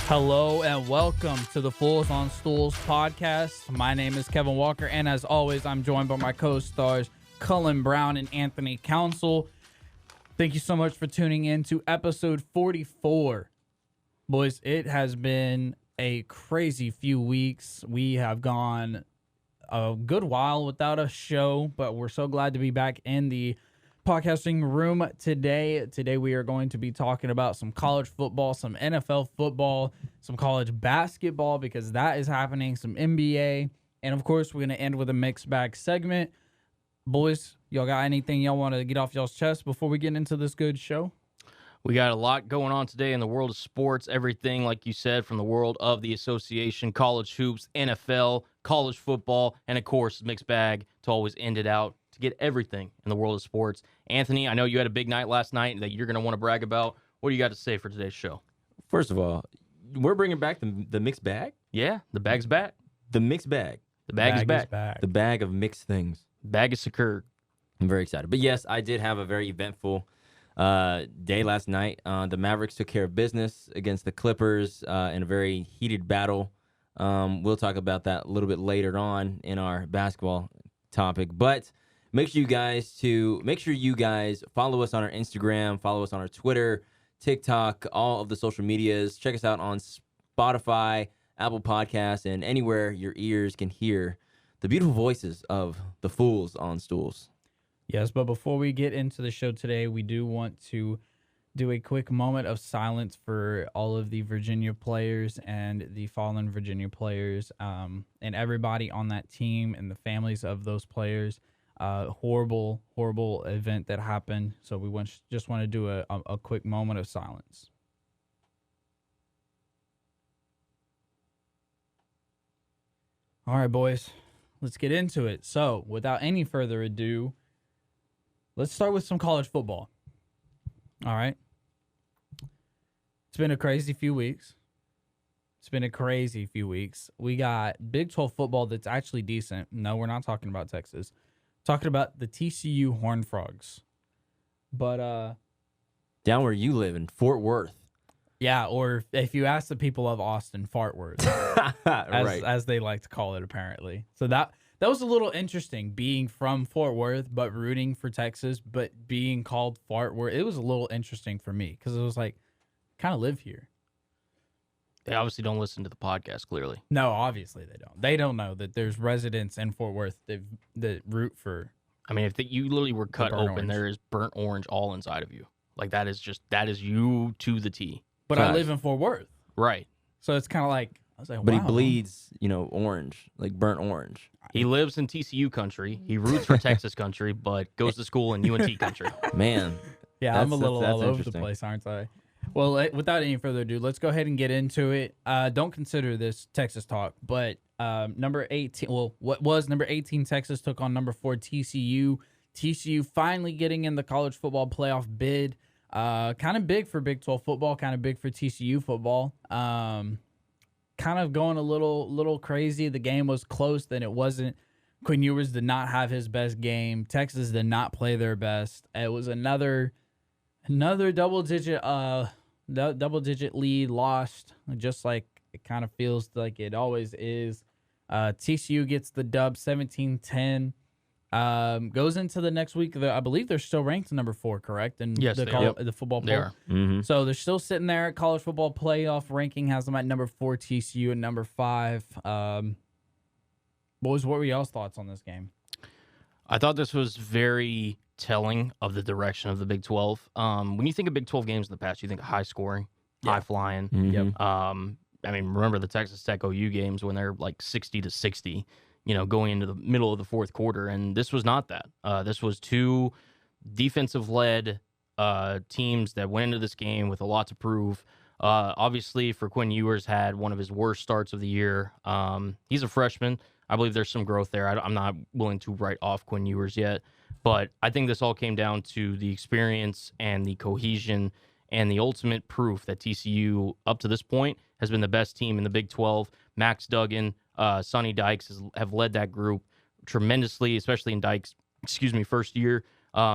Hello and welcome to the Fools on Stools podcast. My name is Kevin Walker, and as always, I'm joined by my co-stars Cullen Brown and Anthony Council. Thank you so much for tuning in to episode 44. Boys, it has been a crazy few weeks. We have gone a good while without a show, but we're so glad to be back in the podcasting room today. Today we are going to be talking about some college football, some NFL football, some college basketball because that is happening, some NBA, and of course we're going to end with a mixed bag segment. Boys, y'all got anything y'all want to get off y'all's chest before we get into this good show? We got a lot going on today in the world of sports, everything, like you said, from the world of the association, college hoops, NFL, college football, and of course, mixed bag to always end it out, to get everything in the world of sports. Anthony, I know you had a big night last night that you're going to want to brag about. What do you got to say for today's show? First of all, we're bringing back the mixed bag? Yeah, the bag's back. The mixed bag. The bag is back. The bag of mixed things. Bag is secured. I'm very excited. But yes, I did have a very eventful day last night. The Mavericks took care of business against the Clippers in a very heated battle. We'll talk about that a little bit later on in our basketball topic. But make sure you guys follow us on our Instagram, follow us on our Twitter, TikTok, all of the social medias. Check us out on Spotify, Apple Podcasts, and anywhere your ears can hear the beautiful voices of the Fools on Stools. Yes, but before we get into the show today, we do want to do a quick moment of silence for all of the Virginia players and the fallen Virginia players and everybody on that team and the families of those players. Horrible event that happened. So we just want to do a quick moment of silence. All right, boys, let's get into it. So without any further ado, let's start with some college football. All right. It's been a crazy few weeks. We got Big 12 football that's actually decent. No, we're not talking about Texas. Talking about the TCU Horned Frogs. But down where you live in Fort Worth. Yeah, or if you ask the people of Austin, Fartworth, Right. as they like to call it apparently. So that was a little interesting, being from Fort Worth, but rooting for Texas, but being called Fart Worth. It was a little interesting for me because it was like, kind of live here. They obviously don't listen to the podcast, clearly. No, obviously they don't. They don't know that there's residents in Fort Worth that root for. I mean, you literally were cut open, orange. there is burnt orange all inside of you. Like, that is you to the T. But I live in Fort Worth. Right. So it's kind of like, I was like, But wow. he bleeds, orange, like burnt orange. He lives in TCU country. He roots for Texas country, but goes to school in UNT country. Man. Yeah, I'm a little that's all over the interesting. place, aren't I? Well, without any further ado, let's go ahead and get into it. Don't consider this Texas talk, but number 18, what was number 18 Texas took on number 4 TCU. TCU finally getting in the college football playoff bid. Kind of big for Big 12 football, kind of big for TCU football. Kind of going a little crazy. The game was close, then it wasn't. Quinn Ewers did not have his best game. Texas did not play their best. It was another double digit lead lost, just like it kind of feels like it always is. TCU gets the dub 17-10. Goes into the next week. I believe they're still ranked number 4, correct? And Yes, the football poll. They are. Mm-hmm. So they're still sitting there. College football playoff ranking has them at number 4, TCU, and number 5. Boys, what were y'all's thoughts on this game? I thought this was very telling of the direction of the Big 12. When you think of Big 12 games in the past, you think of high scoring, high flying. Mm-hmm. Yep. I mean, remember the Texas Tech OU games when they're like 60-60, going into the middle of the fourth quarter, and this was not that. This was 2 defensive-led teams that went into this game with a lot to prove. Obviously, for Quinn Ewers had one of his worst starts of the year. He's a freshman. I believe there's some growth there. I'm not willing to write off Quinn Ewers yet, but I think this all came down to the experience and the cohesion and the ultimate proof that TCU, up to this point, has been the best team in the Big 12. Max Duggan, Sonny Dykes have led that group tremendously, especially in Dykes' first year.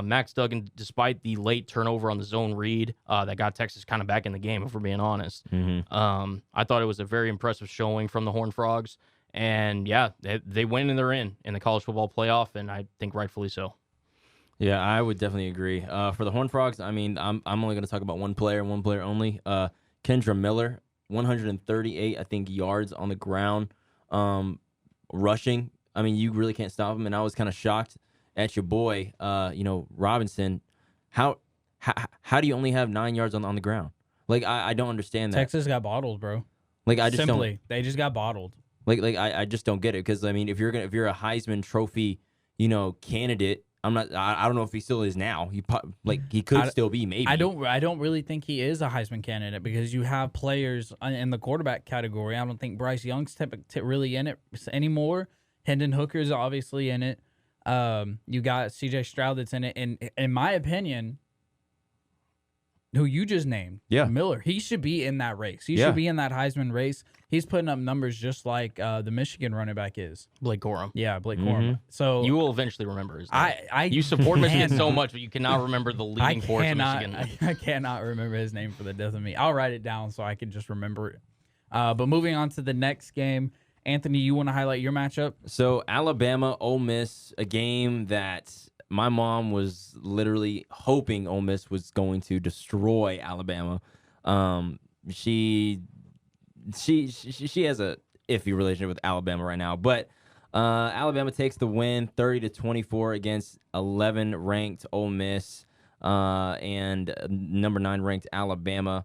Max Duggan, despite the late turnover on the zone read that got Texas kind of back in the game, if we're being honest, I thought it was a very impressive showing from the Horned Frogs. And, yeah, they win and they're in the college football playoff, and I think rightfully so. Yeah, I would definitely agree. For the Horned Frogs, I mean, I'm only going to talk about one player only. Kendra Miller, 138, I think, yards on the ground, rushing. I mean, you really can't stop him. And I was kind of shocked at your boy, Robinson. How do you only have 9 yards on the ground? Like, I don't understand that. Texas got bottled, bro. Like, I just Simply, they just got bottled. Like I just don't get it, because I mean, if you're a Heisman Trophy, candidate, I don't know if he still is now. He could still be, maybe. I don't really think he is a Heisman candidate, because you have players in the quarterback category. I don't think Bryce Young's really in it anymore. Hendon Hooker's obviously in it. You got CJ Stroud that's in it, and in my opinion, who you just named, Miller, he should be in that race. He should be in that Heisman race. He's putting up numbers just like the Michigan running back is. Blake Corum. Yeah, Blake Corum. So you will eventually remember his name. You support Michigan so much, but you cannot remember the leading force of Michigan. I cannot remember his name for the death of me. I'll write it down so I can just remember it. But moving on to the next game, Anthony, you want to highlight your matchup? So Alabama, Ole Miss, a game that my mom was literally hoping Ole Miss was going to destroy Alabama. She has a iffy relationship with Alabama right now, but Alabama takes the win, 30-24 against 11 ranked Ole Miss and number 9 ranked Alabama.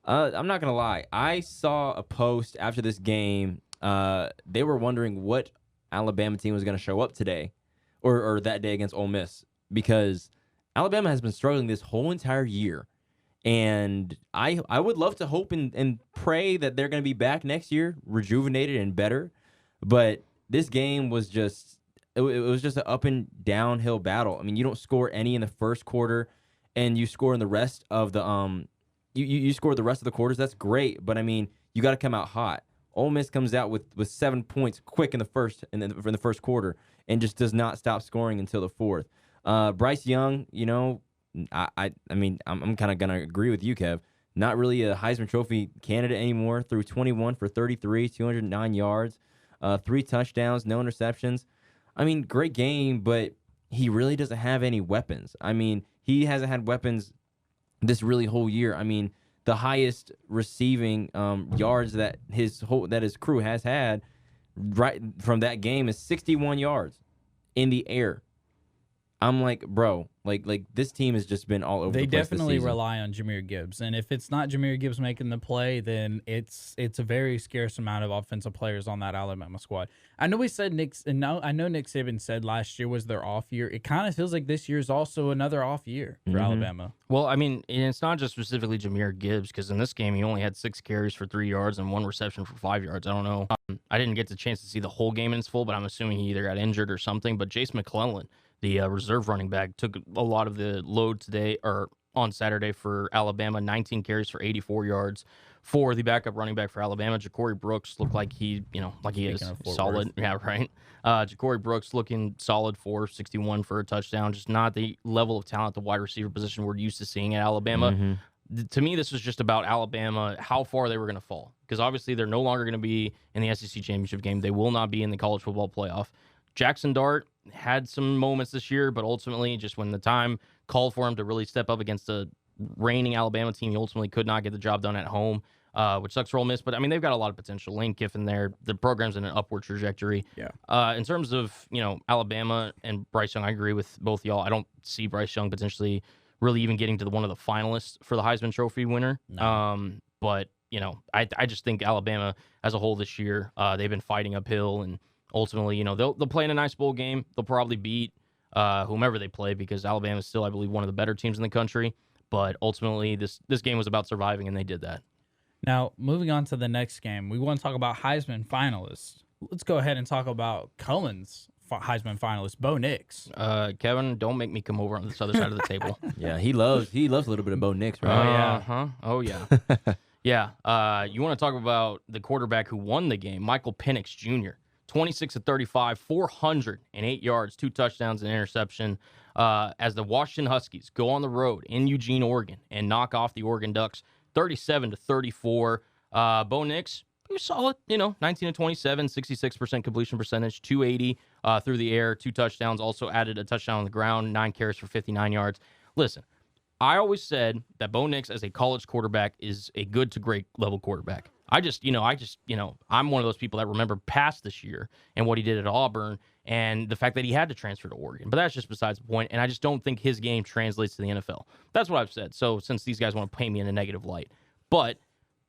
I'm not gonna lie, I saw a post after this game. They were wondering what Alabama team was going to show up today or that day against Ole Miss, because Alabama has been struggling this whole entire year. And I would love to hope and pray that they're going to be back next year, rejuvenated and better. But this game was just it was just an up and downhill battle. I mean, you don't score any in the first quarter, and you score in the rest of the you score the rest of the quarters. That's great, but I mean, you got to come out hot. Ole Miss comes out with 7 points quick in the first quarter, and just does not stop scoring until the fourth. Bryce Young, I mean, I'm kind of gonna agree with you, Kev. Not really a Heisman Trophy candidate anymore. Threw 21 for 33, 209 yards, 3 touchdowns, no interceptions. I mean, great game, but he really doesn't have any weapons. I mean, he hasn't had weapons this really whole year. I mean, the highest receiving yards that his crew has had right from that game is 61 yards in the air. I'm like, bro, like this team has just been all over the place. They definitely rely on Jahmyr Gibbs, and if it's not Jahmyr Gibbs making the play, then it's a very scarce amount of offensive players on that Alabama squad. I know we said I know Nick Saban said last year was their off year. It kind of feels like this year is also another off year for Alabama. Well, I mean, and it's not just specifically Jahmyr Gibbs, because in this game he only had 6 carries for 3 yards and 1 reception for 5 yards. I don't know. I didn't get the chance to see the whole game in its full, but I'm assuming he either got injured or something. But Jace McClellan, the reserve running back, took a lot of the load today or on Saturday for Alabama. 19 carries for 84 yards for the backup running back for Alabama. Ja'Cory Brooks looked like he is solid. Yeah, right. Ja'Cory Brooks looking solid for 61 for a touchdown. Just not the level of talent, the wide receiver position we're used to seeing at Alabama. To me, this was just about Alabama, how far they were going to fall, because obviously they're no longer going to be in the SEC championship game. They will not be in the college football playoff. Jackson Dart had some moments this year, but ultimately, just when the time called for him to really step up against a reigning Alabama team, he ultimately could not get the job done at home, which sucks for Ole Miss. But I mean, they've got a lot of potential. Lane Kiffin there, the program's in an upward trajectory. Yeah. In terms of Alabama and Bryce Young, I agree with both y'all. I don't see Bryce Young potentially really even getting to one of the finalists for the Heisman Trophy winner. No. But I just think Alabama as a whole this year, they've been fighting uphill, and ultimately, they'll play in a nice bowl game. They'll probably beat whomever they play, because Alabama is still, I believe, one of the better teams in the country. But ultimately, this game was about surviving, and they did that. Now, moving on to the next game, we want to talk about Heisman finalists. Let's go ahead and talk about Cullen's Heisman finalist, Bo Nix. Kevin, don't make me come over on this other side of the table. Yeah, he loves a little bit of Bo Nix, right? Oh yeah. Yeah. You want to talk about the quarterback who won the game, Michael Penix Jr. 26 of 35, 408 yards, 2 touchdowns, and an interception. As the Washington Huskies go on the road in Eugene, Oregon, and knock off the Oregon Ducks 37 to 34. Bo Nix, he was solid, 19 to 27, 66% completion percentage, 280 through the air, 2 touchdowns, also added a touchdown on the ground, 9 carries for 59 yards. Listen, I always said that Bo Nix as a college quarterback is a good to great level quarterback. I'm one of those people that remember past this year and what he did at Auburn and the fact that he had to transfer to Oregon. But that's just besides the point, and I just don't think his game translates to the NFL. That's what I've said. So since these guys want to paint me in a negative light. But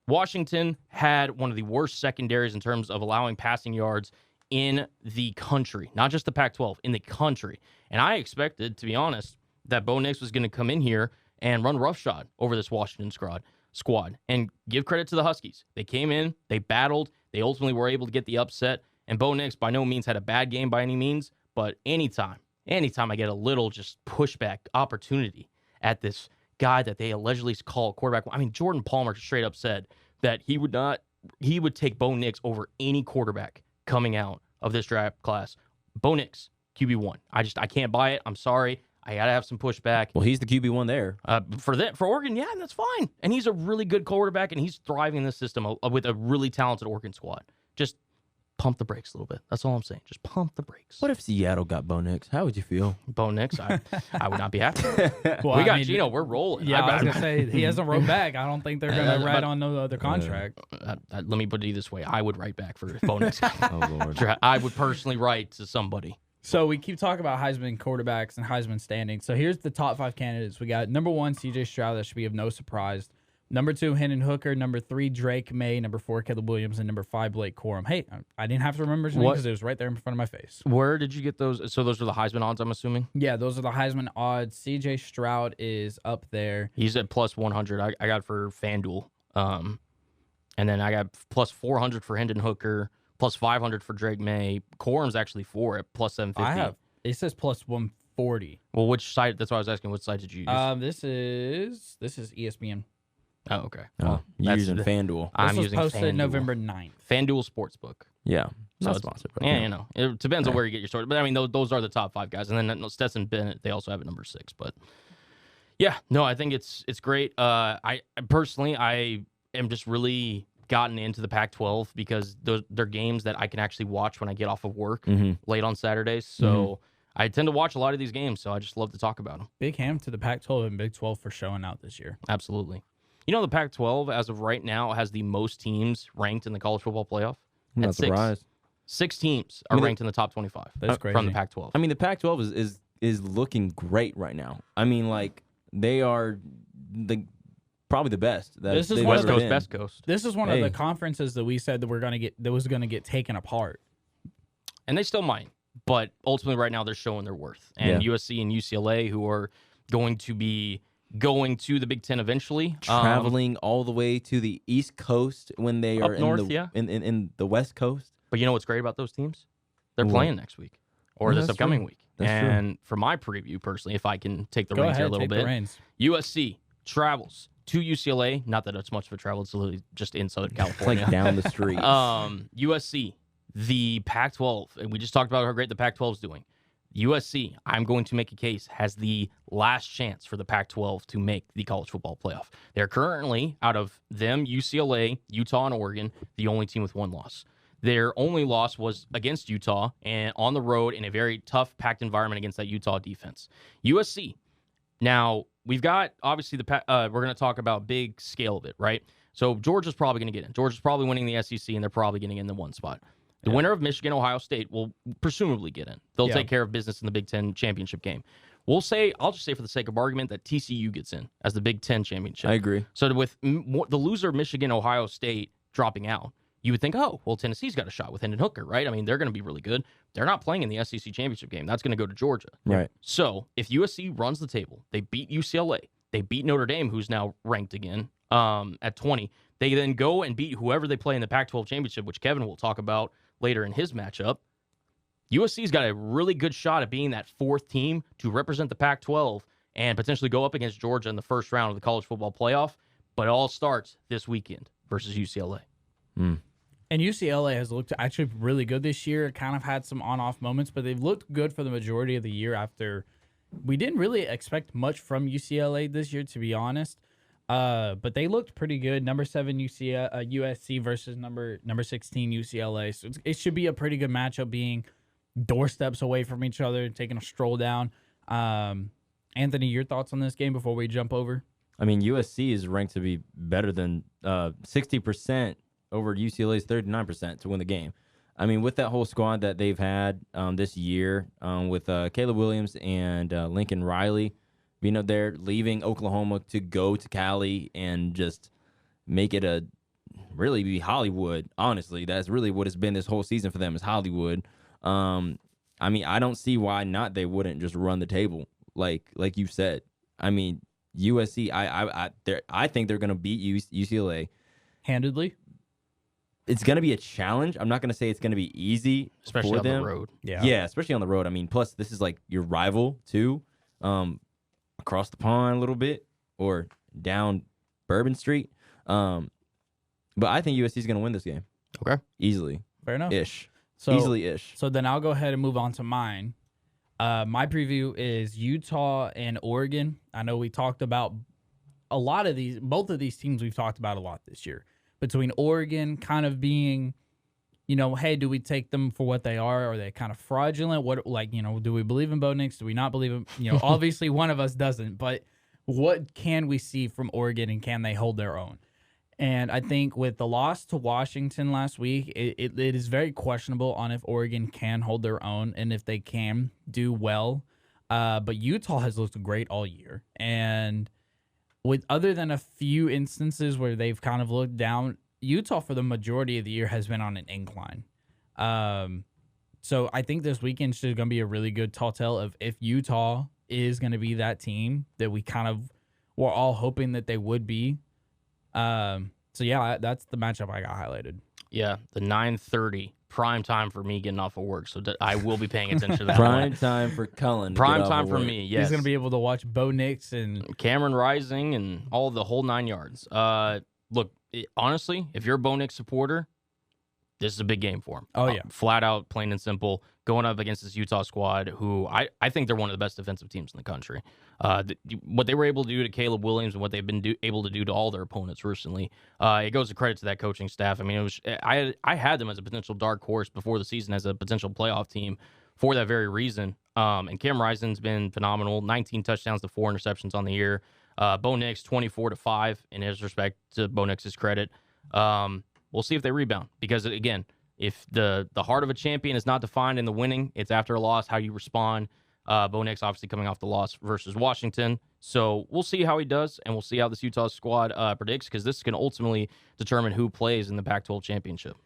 Washington had one of the worst secondaries in terms of allowing passing yards in the country, not just the Pac-12, in the country. And I expected, to be honest, that Bo Nix was going to come in here and run roughshod over this Washington squad. And give credit to the Huskies. They came in, they battled, they ultimately were able to get the upset. And Bo Nix by no means had a bad game by any means, but anytime I get a little just pushback opportunity at this guy that they allegedly call quarterback. I mean, Jordan Palmer straight up said that he would take Bo Nix over any quarterback coming out of this draft class. Bo Nix, QB1. I can't buy it. I'm sorry. I got to have some pushback. Well, he's the QB1 there. For Oregon, yeah, that's fine. And he's a really good quarterback, and he's thriving in this system with a really talented Oregon squad. Just pump the brakes a little bit. That's all I'm saying. Just pump the brakes. What if Seattle got Bo Nix? How would you feel? Bo Nix, I would not be happy. Well, we got Gino. We're rolling. Yeah, I was going to say, he hasn't wrote back. I don't think they're going to write on no other contract. Let me put it this way. I would write back for Bo Nix. Oh, Lord. I would personally write to somebody. So we keep talking about Heisman quarterbacks and Heisman standings. So here's the top 5 candidates. We got number 1, C.J. Stroud. That should be of no surprise. Number 2, Hendon Hooker. Number 3, Drake May. Number 4, Caleb Williams. And number 5, Blake Corum. Hey, I didn't have to remember his name because it was right there in front of my face. Where did you get those? So those are the Heisman odds, I'm assuming? Yeah, those are the Heisman odds. C.J. Stroud is up there. He's at plus 100. I got for FanDuel. And then I got plus 400 for Hendon Hooker, plus 500 for Drake May. Corum's actually 4 at plus 750. It says plus 140. Well, which site? That's why I was asking. What site did you use? This is ESPN. Oh, okay. You're using FanDuel. This was posted November 9th. FanDuel Sportsbook. Yeah. So Not it's sponsored. Yeah, it depends on where you get your story. But I mean, those are the top 5 guys. And then Stetson Bennett, they also have it number 6. But yeah, no, I think it's great. I personally am just really gotten into the Pac-12 because they're games that I can actually watch when I get off of work late on Saturdays. So I tend to watch a lot of these games, so I just love to talk about them. Big ham to the Pac-12 and Big 12 for showing out this year. Absolutely. The Pac-12, as of right now, has the most teams ranked in the college football playoff. I'm not surprised. 6 teams are ranked in the top 25 That's crazy. from the Pac-12. I mean, the Pac-12 is looking great right now. I mean, like, they are probably the best. This is West Coast, best coast. This is one of the conferences that we said that was going to get taken apart. And they still might. But ultimately, right now, they're showing their worth. And USC and UCLA, who are going to be going to the Big Ten eventually. Traveling all the way to the East Coast when they are in the West Coast. But you know what's great about those teams? They're playing next week or this upcoming week. And for my preview, personally, if I can take the reins here a little bit, USC travels to UCLA. Not that it's much of a travel. It's literally just in Southern California. Like down the street. USC. The Pac-12, and we just talked about how great the Pac-12 is doing. USC, I'm going to make a case, has the last chance for the Pac-12 to make the college football playoff. They're currently, out of them, UCLA, Utah, and Oregon, the only team with 1 loss. Their only loss was against Utah and on the road in a very tough, packed environment against that Utah defense. USC, now, we've got, obviously, we're going to talk about big scale of it, right? So Georgia's probably going to get in. Georgia's probably winning the SEC, and they're probably getting in the 1 spot. The winner of Michigan, Ohio State will presumably get in. They'll take care of business in the Big Ten championship game. I'll just say for the sake of argument that TCU gets in as the Big Ten championship. I agree. So with the loser of Michigan, Ohio State dropping out, you would think, oh, well, Tennessee's got a shot with Hendon Hooker, right? I mean, they're going to be really good. They're not playing in the SEC championship game. That's going to go to Georgia. Right. So if USC runs the table, they beat UCLA, they beat Notre Dame, who's now ranked again at 20. They then go and beat whoever they play in the Pac-12 championship, which Kevin will talk about later in his matchup. USC's got a really good shot at being that 4th team to represent the Pac-12 and potentially go up against Georgia in the first round of the college football playoff. But it all starts this weekend versus UCLA. And UCLA has looked actually really good this year. It kind of had some on-off moments, but they've looked good for the majority of the year after we didn't really expect much from UCLA this year, to be honest. But they looked pretty good. Number 7 USC versus number 16 UCLA. So it should be a pretty good matchup, being doorsteps away from each other, taking a stroll down. Anthony, your thoughts on this game before we jump over? I mean, USC is ranked to be better than 60% over UCLA's 39% to win the game. I mean, with that whole squad that they've had this year, with Caleb Williams and Lincoln Riley, they're leaving Oklahoma to go to Cali and just make it really be Hollywood. Honestly, that's really what it's been this whole season for them, is Hollywood. I mean, I don't see why not they wouldn't just run the table like you said. I mean, USC, I think they're going to beat UCLA handedly. It's going to be a challenge. I'm not going to say it's going to be easy, especially for on them. The road. Yeah, especially on the road. I mean, plus this is like your rival too, across the pond a little bit or down Bourbon Street. But I think USC is going to win this game. Okay, easily. Fair enough. Easily-ish. So then I'll go ahead and move on to mine. My preview is Utah and Oregon. I know we talked about both of these teams we've talked about a lot this year. Between Oregon kind of being, hey, do we take them for what they are? Are they kind of fraudulent? Do we believe in Bo Nix? Do we not believe him? Obviously one of us doesn't, but what can we see from Oregon, and can they hold their own? And I think with the loss to Washington last week, it is very questionable on if Oregon can hold their own and if they can do well. But Utah has looked great all year. And other than a few instances where they've kind of looked down, Utah for the majority of the year has been on an incline. So I think this weekend is going to be a really good telltale of if Utah is going to be that team that we kind of were all hoping that they would be. So yeah, that's the matchup I got highlighted. Yeah, the 9:30 prime time for me getting off of work, so I will be paying attention to that. Prime time for Cullen. Prime time for me. Yes, he's gonna be able to watch Bo Nix and Cameron Rising and all the whole 9 yards. Look, honestly, if you're a Bo Nix supporter, this is a big game for him. Oh yeah, flat out, plain and simple, going up against this Utah squad, who I think they're one of the best defensive teams in the country. What they were able to do to Caleb Williams and what they've been able to do to all their opponents recently, it goes to credit to that coaching staff. I mean, I had them as a potential dark horse before the season as a potential playoff team for that very reason. And Cam Rising's been phenomenal, 19 touchdowns to 4 interceptions on the year. Bo Nix 24-5 in his respect, to Bo Nix's credit. We'll see if they rebound, because again, if the heart of a champion is not defined in the winning, it's after a loss, how you respond. Bo Nix obviously coming off the loss versus Washington. So we'll see how he does, and we'll see how this Utah squad predicts, because this is going to ultimately determine who plays in the Pac-12 championship.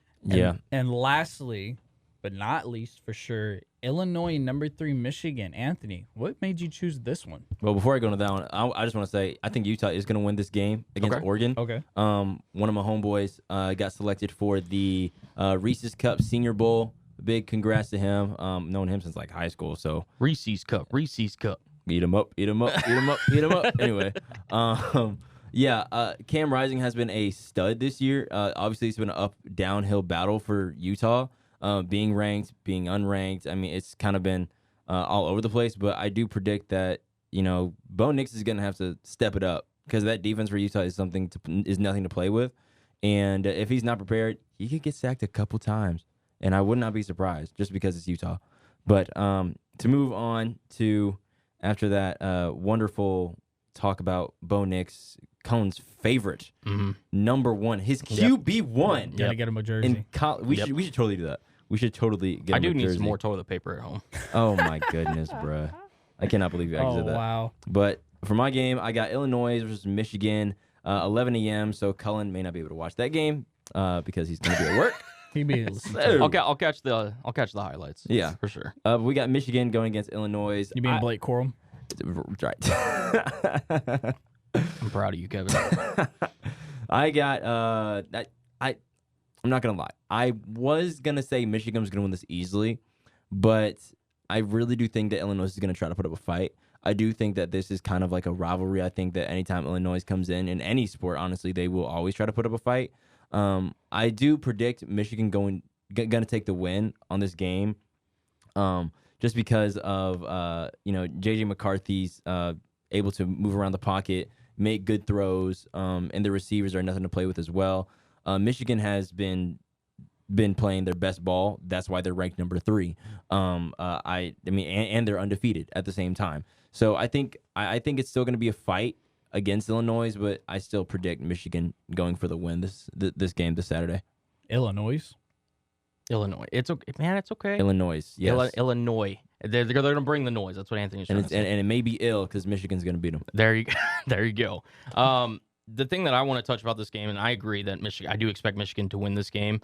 And lastly, but not least for sure, Illinois number 3 Michigan. Anthony, what made you choose this one? Well, before I go into that one, I just want to say I think Utah is going to win this game against Oregon. Okay. One of my homeboys got selected for the Reese's Cup Senior Bowl. Big congrats to him. Known him since like high school. So Reese's Cup. Eat him up. Anyway, Cam Rising has been a stud this year. Obviously, it's been an downhill battle for Utah. Being ranked, being unranked. I mean, it's kind of been all over the place. But I do predict that Bo Nix is going to have to step it up, because that defense for Utah is nothing to play with. And if he's not prepared, he could get sacked a couple times, and I would not be surprised, just because it's Utah. But to move on to after that wonderful talk about Bo Nix, Cullen's favorite, number 1, his QB1. Gotta get him a jersey. We should totally do that. We should totally get him a jersey. I do need some more toilet paper at home. Oh, my goodness, bruh. I cannot believe you said that. Oh, wow. But for my game, I got Illinois versus Michigan, 11 a.m., so Cullen may not be able to watch that game because he's going to be at work. I'll catch the highlights. Yeah, for sure. We got Michigan going against Illinois. You mean Blake Corum? Right. I'm proud of you, Kevin. I got I'm not gonna lie. I was gonna say Michigan's gonna win this easily, but I really do think that Illinois is gonna try to put up a fight. I do think that this is kind of like a rivalry. I think that anytime Illinois comes in any sport, honestly, they will always try to put up a fight. I do predict Michigan going to take the win on this game, just because of JJ McCarthy's able to move around the pocket, make good throws, and the receivers are nothing to play with as well. Michigan has been playing their best ball. That's why they're ranked number 3. And they're undefeated at the same time. So I think it's still going to be a fight against Illinois, but I still predict Michigan going for the win this game this Saturday. Illinois. It's okay, man. It's okay. Illinois, yes. Illinois. They're going to bring the noise. That's what Anthony's trying to say. And it may be ill because Michigan's going to beat them. There you go. The thing that I want to touch about this game, and I agree that I do expect Michigan to win this game.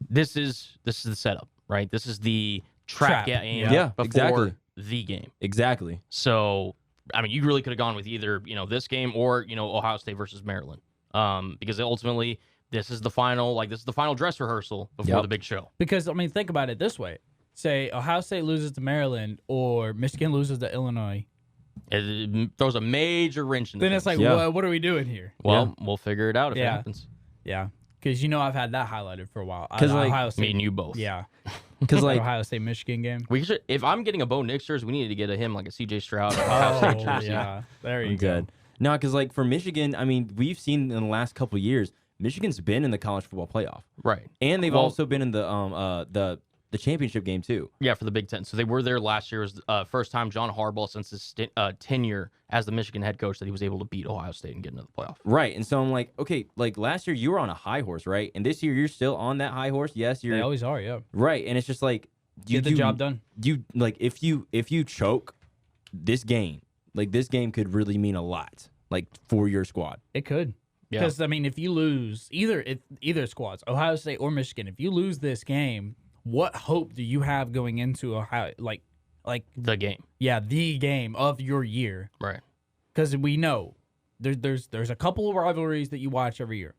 This is the setup, right? This is the trap game before exactly. the game. Exactly. So, I mean, you really could have gone with either, this game or, Ohio State versus Maryland. Because ultimately this is the final dress rehearsal before the big show. Because, I mean, think about it this way. Say Ohio State loses to Maryland or Michigan loses to Illinois. It throws a major wrench in the Then thing. it's like, what are we doing here? Well, we'll figure it out if it happens. Yeah. Because, I've had that highlighted for a while. Because Ohio State, me and you both. Yeah. Because Ohio State Michigan game. We should, if I'm getting a Bo Nix jersey, we need to get him like a CJ Stroud or Ohio State jersey. Yeah. There you go. Good. No, because for Michigan, I mean, we've seen in the last couple of years, Michigan's been in the college football playoff, right? And they've also been in the championship game too. Yeah, for the Big Ten. So they were there last year. It was first time John Harbaugh since his tenure as the Michigan head coach that he was able to beat Ohio State and get into the playoff. Right, and so I'm like, okay, like last year you were on a high horse, right? And this year you're still on that high horse. Yes, They always are. Yeah. Right, and it's just like get the job done. You like if you choke this game could really mean a lot, like for your squad. It could. Yeah. Because I mean, if you lose either squads, Ohio State or Michigan, if you lose this game, what hope do you have going into Ohio? Like the game. Yeah, the game of your year. Right. Because we know there's a couple of rivalries that you watch every year.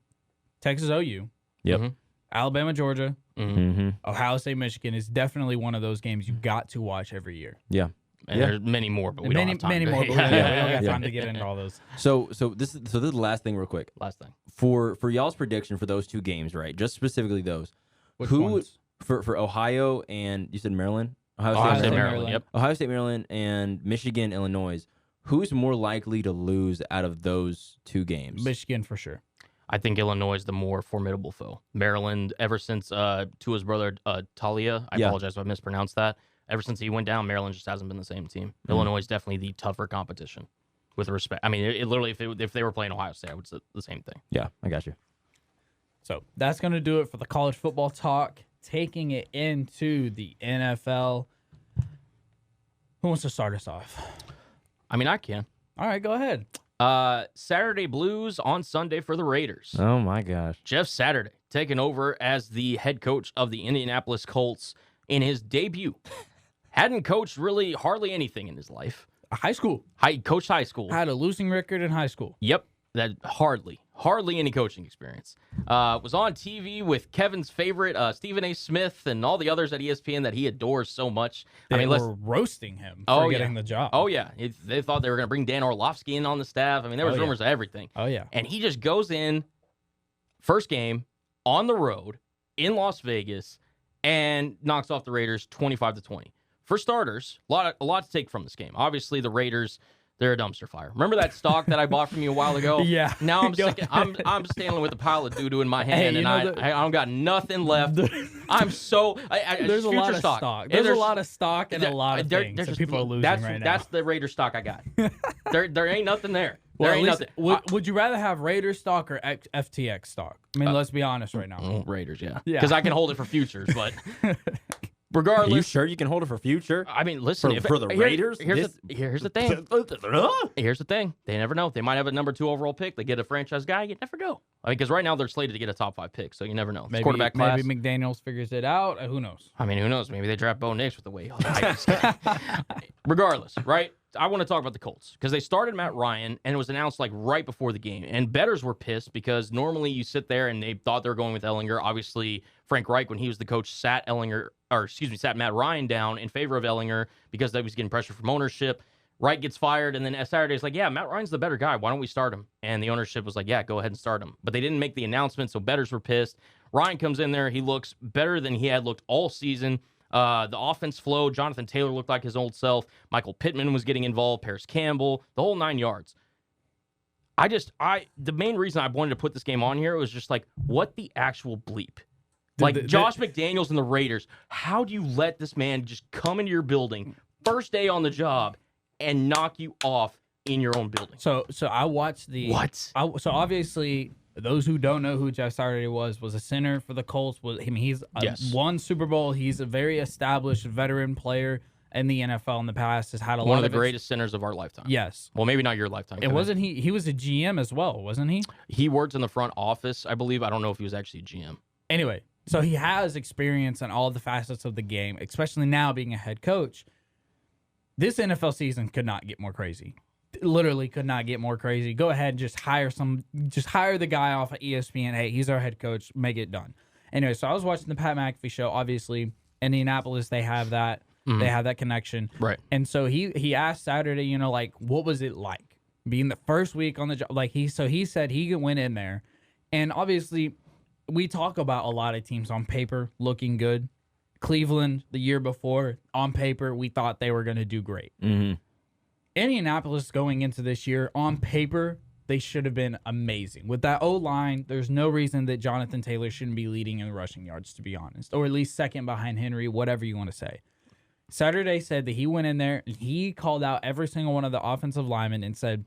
Texas OU. Yep. Mm-hmm. Alabama Georgia. Mm-hmm. Ohio State Michigan is definitely one of those games you got to watch every year. Yeah. And there's many more, but we don't have time. Many more, but we don't got time to get into all those. So this is the last thing, real quick. Last thing for y'all's prediction for those two games, right? Just specifically those. Which ones? For Ohio and you said Maryland? Ohio State, Maryland. Yep. Ohio State, Maryland, and Michigan, Illinois. Who's more likely to lose out of those two games? Michigan for sure. I think Illinois is the more formidable foe. Maryland, ever since Tua's brother Talia, I apologize if I mispronounced that. Ever since he went down, Maryland just hasn't been the same team. Mm-hmm. Illinois is definitely the tougher competition, with respect. I mean, it literally, if they were playing Ohio State, I would say the same thing. Yeah, I got you. So that's going to do it for the college football talk. Taking it into the NFL. Who wants to start us off? I mean, I can. All right, go ahead. Saturday Blues on Sunday for the Raiders. Oh, my gosh. Jeff Saturday taking over as the head coach of the Indianapolis Colts in his debut. Hadn't coached really hardly anything in his life. High school. Coached high school. Had a losing record in high school. Yep. That hardly any coaching experience. Was on TV with Kevin's favorite Stephen A. Smith and all the others at ESPN that he adores so much. They were roasting him for getting the job. Oh, yeah. They thought they were going to bring Dan Orlovsky in on the staff. I mean, there was rumors of everything. Oh, yeah. And he just goes in, first game, on the road, in Las Vegas, and knocks off the Raiders 25-20. For starters, a lot to take from this game. Obviously, the Raiders, they're a dumpster fire. Remember that stock that I bought from you a while ago? Yeah. Now I'm standing with a pile of doo-doo in my hand, and I don't got nothing left. I'm so there's a lot of stock. There's a lot of stock and a lot of things that people are losing right now. That's the Raider stock I got. there ain't nothing there. There ain't nothing. Would you rather have Raider stock or FTX stock? I mean, let's be honest right now. Raiders, yeah. Because I can hold it for futures, but regardless. Are you sure you can hold it for future? I mean, listen. For the Raiders? Here's the thing. Here's the thing. They never know. They might have a number 2 overall pick. They get a franchise guy. You never know. I mean, because right now they're slated to get a top 5 pick, so you never know. Maybe, quarterback class. Maybe McDaniels figures it out. Who knows? I mean, who knows? Maybe they draft Bo Nix with the way. Regardless, right? I want to talk about the Colts because they started Matt Ryan and it was announced like right before the game. And bettors were pissed because normally you sit there and they thought they were going with Ellinger. Obviously, Frank Reich, when he was the coach, sat Matt Ryan down in favor of Ellinger because they was getting pressure from ownership. Wright gets fired, and then Saturday's like, yeah, Matt Ryan's the better guy. Why don't we start him? And the ownership was like, yeah, go ahead and start him. But they didn't make the announcement, so bettors were pissed. Ryan comes in there. He looks better than he had looked all season. The offense flowed. Jonathan Taylor looked like his old self. Michael Pittman was getting involved. Paris Campbell, the whole 9 yards. The main reason I wanted to put this game on here was just like, what the actual bleep? Like, Josh McDaniels and the Raiders, how do you let this man just come into your building, first day on the job, and knock you off in your own building? So I watched the What? So obviously, those who don't know who Jeff Saturday was a center for the Colts. He's won Super Bowl. He's a very established veteran player in the NFL in the past. Has had one of the greatest centers of our lifetime. Yes. Well, maybe not your lifetime. It wasn't he. He was a GM as well, wasn't he? He worked in the front office, I believe. I don't know if he was actually a GM. Anyway, so he has experience in all the facets of the game, especially now being a head coach. This NFL season could not get more crazy. Literally could not get more crazy. Go ahead and just hire the guy off of ESPN. Hey, he's our head coach. Make it done. Anyway, so I was watching the Pat McAfee show. Obviously, Indianapolis, they have that. Mm-hmm. They have that connection. Right. And so he asked Saturday, like, what was it like being the first week on the job? Like, he said he went in there. And obviously, we talk about a lot of teams on paper looking good. Cleveland, the year before, on paper, we thought they were going to do great. Mm-hmm. Indianapolis going into this year, on paper, they should have been amazing. With that O-line, there's no reason that Jonathan Taylor shouldn't be leading in rushing yards, to be honest. Or at least second behind Henry, whatever you want to say. Saturday said that he went in there, and he called out every single one of the offensive linemen and said,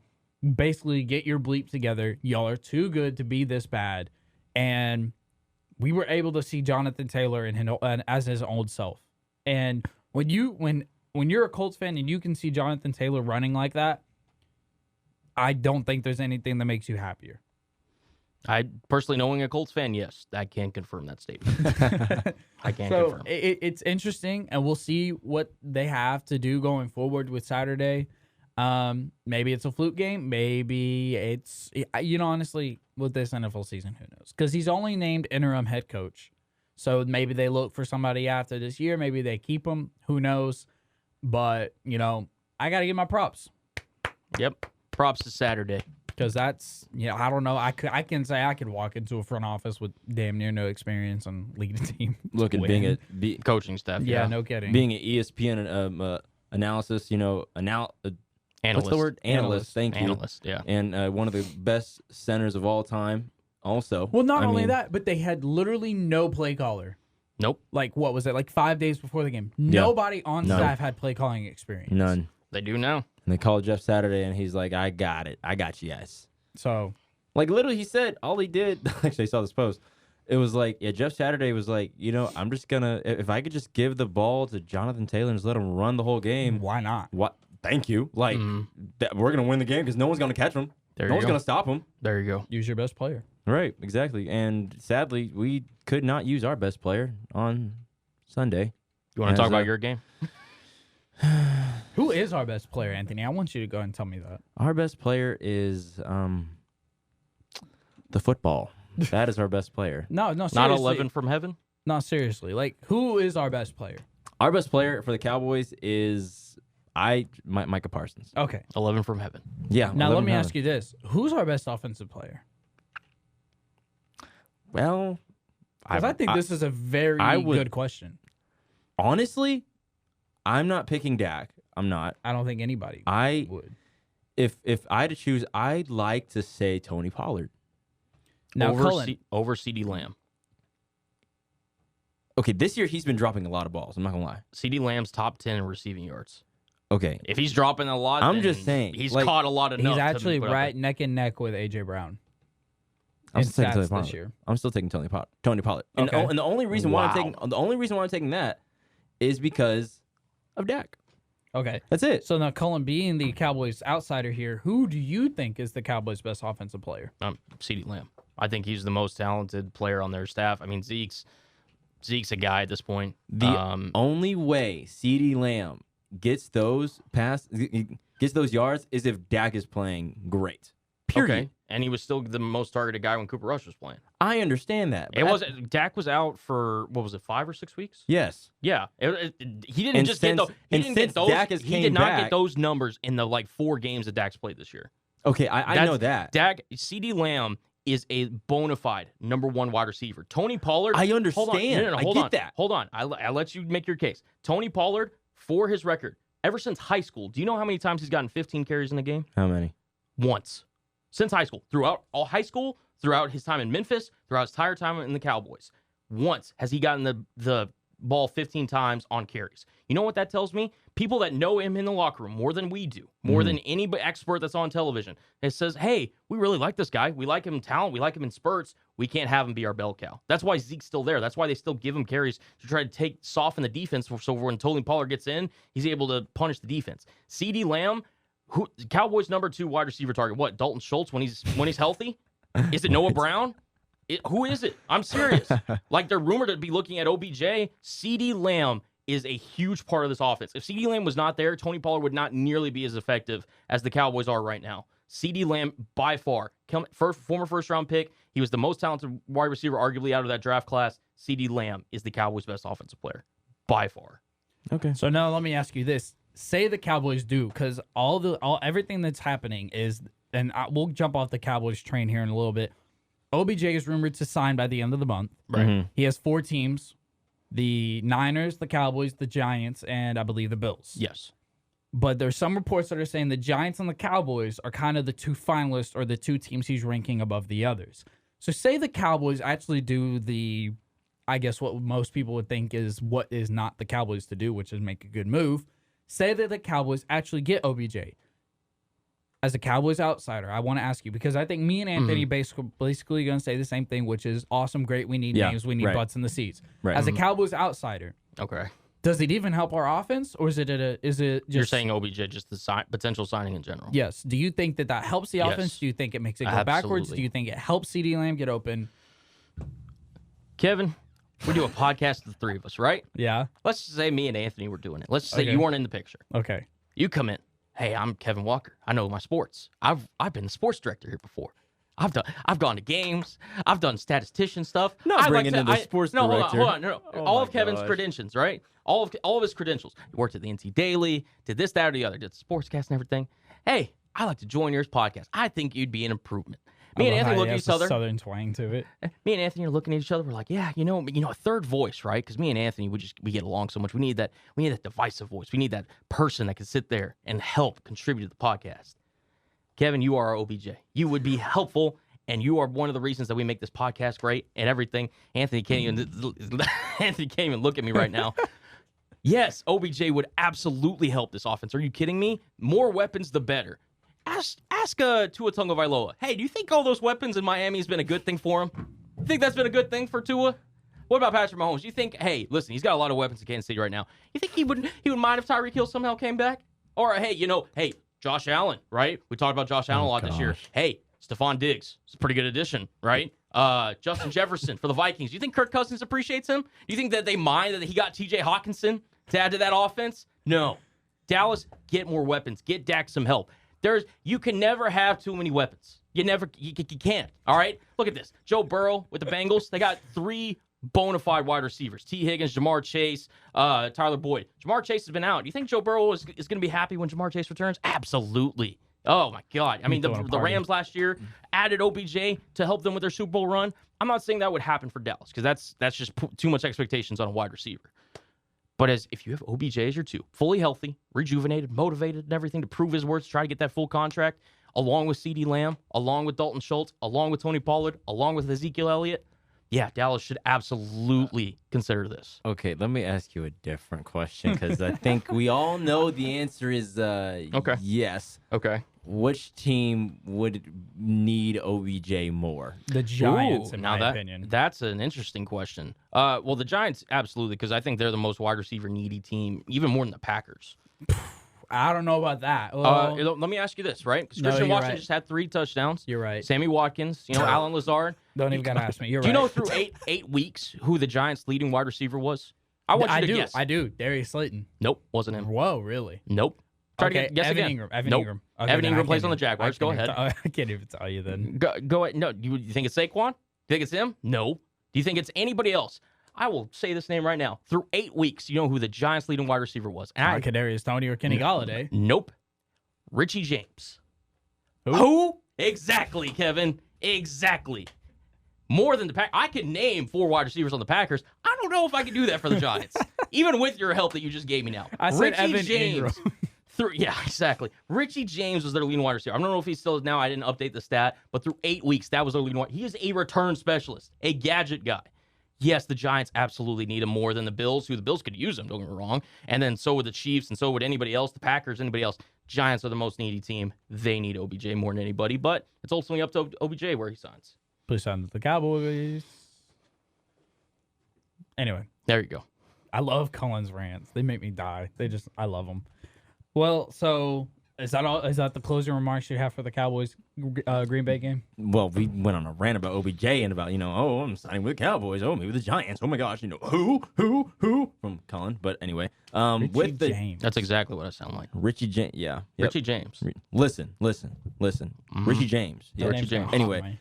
basically, get your bleep together. Y'all are too good to be this bad. And we were able to see Jonathan Taylor as his old self. And when you're a Colts fan and you can see Jonathan Taylor running like that, I don't think there's anything that makes you happier. I personally, knowing a Colts fan, yes, I can confirm that statement. I can confirm. It's interesting, and we'll see what they have to do going forward with Saturday. Maybe it's a fluke game. Maybe it's, honestly, with this NFL season, who knows? Because he's only named interim head coach. So maybe they look for somebody after this year. Maybe they keep him. Who knows? But, I got to give my props. Yep. Props to Saturday. Because that's, I don't know. I can say I could walk into a front office with damn near no experience and lead a team. Look at being coaching staff. Yeah, no kidding. Being an ESPN analysis, Analyst. What's the word? Analyst. Thank you. Analyst, yeah. And one of the best centers of all time also. Well, not only that, but they had literally no play caller. Nope. Like, what was it? Like 5 days before the game. Nobody on staff had play calling experience. None. They do now. And they called Jeff Saturday, and he's like, I got it. I got you guys. So. Like, literally, he said, all he did, actually, I saw this post. It was like, Jeff Saturday was like, I'm just going to, if I could just give the ball to Jonathan Taylor and just let him run the whole game. Why not? What? Thank you. Like, we're going to win the game because no one's going to catch him. No one's going to stop him. There you go. Use your best player. Right, exactly. And sadly, we could not use our best player on Sunday. You want to talk about your game? Who is our best player, Anthony? I want you to go and tell me that. Our best player is the football. That is our best player. No, seriously. Not 11 from heaven? No, seriously. Like, who is our best player? Our best player for the Cowboys is Micah Parsons. Okay. 11 from heaven. Yeah. Now, let me ask you this. Who's our best offensive player? Well, because I think this is a very good question. Honestly, I'm not picking Dak. I'm not. I don't think anybody would. If I had to choose, I'd like to say Tony Pollard. Now, over CeeDee Lamb. Okay, this year he's been dropping a lot of balls. I'm not going to lie. CeeDee Lamb's top 10 in receiving yards. Okay. If he's dropping a lot, I'm just saying. He's caught a lot of He's actually right neck and neck with A.J. Brown. I'm still taking Tony Pollard this year. I'm still taking Tony Pollard. And, Okay. and the only reason why I'm taking that is because of Dak. Okay. That's it. So now, Cullen, being the Cowboys outsider here, who do you think is the Cowboys' best offensive player? CeeDee Lamb. I think he's the most talented player on their staff. I mean, Zeke's a guy at this point. The only way CeeDee Lamb gets those yards is if Dak is playing great. Period. Okay. And he was still the most targeted guy when Cooper Rush was playing. I understand that. It was Dak was out for what was it, 5 or 6 weeks? Yes. Yeah. He didn't And just since- get those. He and didn't get since those. Dak has He came did not back- get those numbers in the 4 games that Dak's played this year. Okay, I know that. Dak, CeeDee Lamb is a bona fide number 1 wide receiver. Tony Pollard. I Hold on. understand. No, I hold get on. that. Hold on. I'll let you make your case. Tony Pollard, for his record, ever since high school, do you know how many times he's gotten 15 carries in a game? How many? Once. Since high school. Throughout all high school, throughout his time in Memphis, throughout his entire time in the Cowboys. Once has he gotten the ball 15 times on carries. You know what that tells me? People that know him in the locker room more than we do, more than any expert that's on television, it says, hey, we really like this guy. We like him in talent. We like him in spurts. We can't have him be our bell cow. That's why Zeke's still there. That's why they still give him carries to try to soften the defense so when Tony Pollard gets in, he's able to punish the defense. CeeDee Lamb, Cowboys number 2 wide receiver target. What, Dalton Schultz when he's healthy? Is it Noah Brown? Who is it? I'm serious. They're rumored to be looking at OBJ. CeeDee Lamb is a huge part of this offense. If CeeDee Lamb was not there, Tony Pollard would not nearly be as effective as the Cowboys are right now. CeeDee Lamb, by far, former first-round pick. He was the most talented wide receiver, arguably, out of that draft class. CeeDee Lamb is the Cowboys' best offensive player, by far. Okay. So now let me ask you this. Say the Cowboys do, because everything that's happening is, and we'll jump off the Cowboys train here in a little bit. OBJ is rumored to sign by the end of the month. Right. Mm-hmm. He has 4 teams: the Niners, the Cowboys, the Giants, and I believe the Bills. Yes. But there's some reports that are saying the Giants and the Cowboys are kind of the 2 finalists or the 2 teams he's ranking above the others. So say the Cowboys actually do I guess what most people would think is what is not the Cowboys to do, which is make a good move. Say that the Cowboys actually get OBJ. As a Cowboys outsider, I want to ask you, because I think me and Anthony basically going to say the same thing, which is awesome, great, we need names, we need butts in the seats. Right. As a Cowboys outsider, Okay. does it even help our offense, or is it just... You're saying OBJ, just the potential signing in general? Yes. Do you think that helps the offense? Yes. Do you think it makes it go backwards? Absolutely. Do you think it helps CeeDee Lamb get open? Kevin, we do a podcast of the 3 of us, right? Yeah. Let's just say me and Anthony were doing it. Let's just say Okay. you weren't in the picture. Okay. You come in. Hey, I'm Kevin Walker. I know my sports. I've been the sports director here before. I've gone to games. I've done statistician stuff. Not bringing in the sports director. Hold on. No. Oh all my of Kevin's gosh. credentials, right? All of his credentials. He worked at the NC Daily, did this, that, or the other, did the sportscast and everything. Hey, I like to join your podcast. I think you'd be an improvement. Me and Anthony look at each other. Southern twang to it. Me and Anthony are looking at each other. We're like, yeah, a third voice, right? Because me and Anthony, we get along so much. We need that divisive voice. We need that person that can sit there and help contribute to the podcast. Kevin, you are our OBJ. You would be helpful, and you are one of the reasons that we make this podcast great and everything. Anthony can't even look at me right now. Yes, OBJ would absolutely help this offense. Are you kidding me? More weapons, the better. Ask Tua Tagovailoa. Hey, do you think all those weapons in Miami has been a good thing for him? You think that's been a good thing for Tua? What about Patrick Mahomes? You think, hey, listen, he's got a lot of weapons in Kansas City right now. You think he would mind if Tyreek Hill somehow came back? Or hey, Josh Allen, right? We talked about Josh Allen a lot this year. Hey, Stephon Diggs, it's a pretty good addition, right? Justin Jefferson for the Vikings. Do you think Kirk Cousins appreciates him? Do you think that they mind that he got TJ Hawkinson to add to that offense? No. Dallas, get more weapons. Get Dak some help. You can never have too many weapons. You can't. All right? Look at this. Joe Burrow with the Bengals, they got 3 bona fide wide receivers. T. Higgins, Jamar Chase, Tyler Boyd. Jamar Chase has been out. Do you think Joe Burrow is going to be happy when Jamar Chase returns? Absolutely. Oh, my God. I mean, the Rams last year added OBJ to help them with their Super Bowl run. I'm not saying that would happen for Dallas because that's just too much expectations on a wide receiver. But if you have OBJ as your 2, fully healthy, rejuvenated, motivated, and everything to prove his worth, to try to get that full contract, along with CeeDee Lamb, along with Dalton Schultz, along with Tony Pollard, along with Ezekiel Elliott, yeah, Dallas should absolutely consider this. Okay, let me ask you a different question because I think we all know the answer is yes. Okay. Which team would need OBJ more? The Giants, in my opinion. That's an interesting question. Well, the Giants, absolutely, because I think they're the most wide receiver needy team, even more than the Packers. I don't know about that. Well, Let me ask you this, right? Because No, Christian you're Watson right. just had 3 touchdowns. You're right. Sammy Watkins, Alan Lazard. Don't even got to ask me. You're Do right. you know through eight weeks who the Giants' leading wide receiver was? I want you to guess. I do. Darius Slayton. Nope, wasn't him. Whoa, really? Nope. Try to guess Evan again. Ingram. Evan Nope. Ingram. Okay, Evan then Ingram I plays can't on the even- Jaguars. Go ahead. I can't even tell you then. Go ahead. No, you think it's Saquon? You think it's him? No. Do you think it's anybody else? I will say this name right now. Through 8 weeks, you know who the Giants' leading wide receiver was? And Kadarius Toney or Kenny Galladay. Nope. Richie James. Who? Exactly, Kevin. Exactly. More than the Pack. I can name 4 wide receivers on the Packers. I don't know if I can do that for the Giants, even with your help that you just gave me now. I said Evan Ingram. Yeah, exactly. Richie James was their leading wide receiver. I don't know if he still is now. I didn't update the stat, but through 8 weeks, that was their leading wide. He is a return specialist, a gadget guy. Yes, the Giants absolutely need him more than the Bills, who the Bills could use him, don't get me wrong. And then so would the Chiefs, and so would anybody else, the Packers, anybody else. Giants are the most needy team. They need OBJ more than anybody, but it's ultimately up to OBJ where he signs. Please sign with the Cowboys. Anyway, There you go. I love Cullen's rants. They make me die. I love them. Well, so is that all? Is that the closing remarks you have for the Cowboys Green Bay game? Well, we went on a rant about OBJ and about, oh, I'm signing with the Cowboys. Oh, maybe the Giants. Oh my gosh, who from Cullen. But anyway, with the James. That's exactly what I sound like. Richie James, yeah, yep. Richie James. Listen. Richie James. That Yep. name's James. gonna haunt Anyway, me.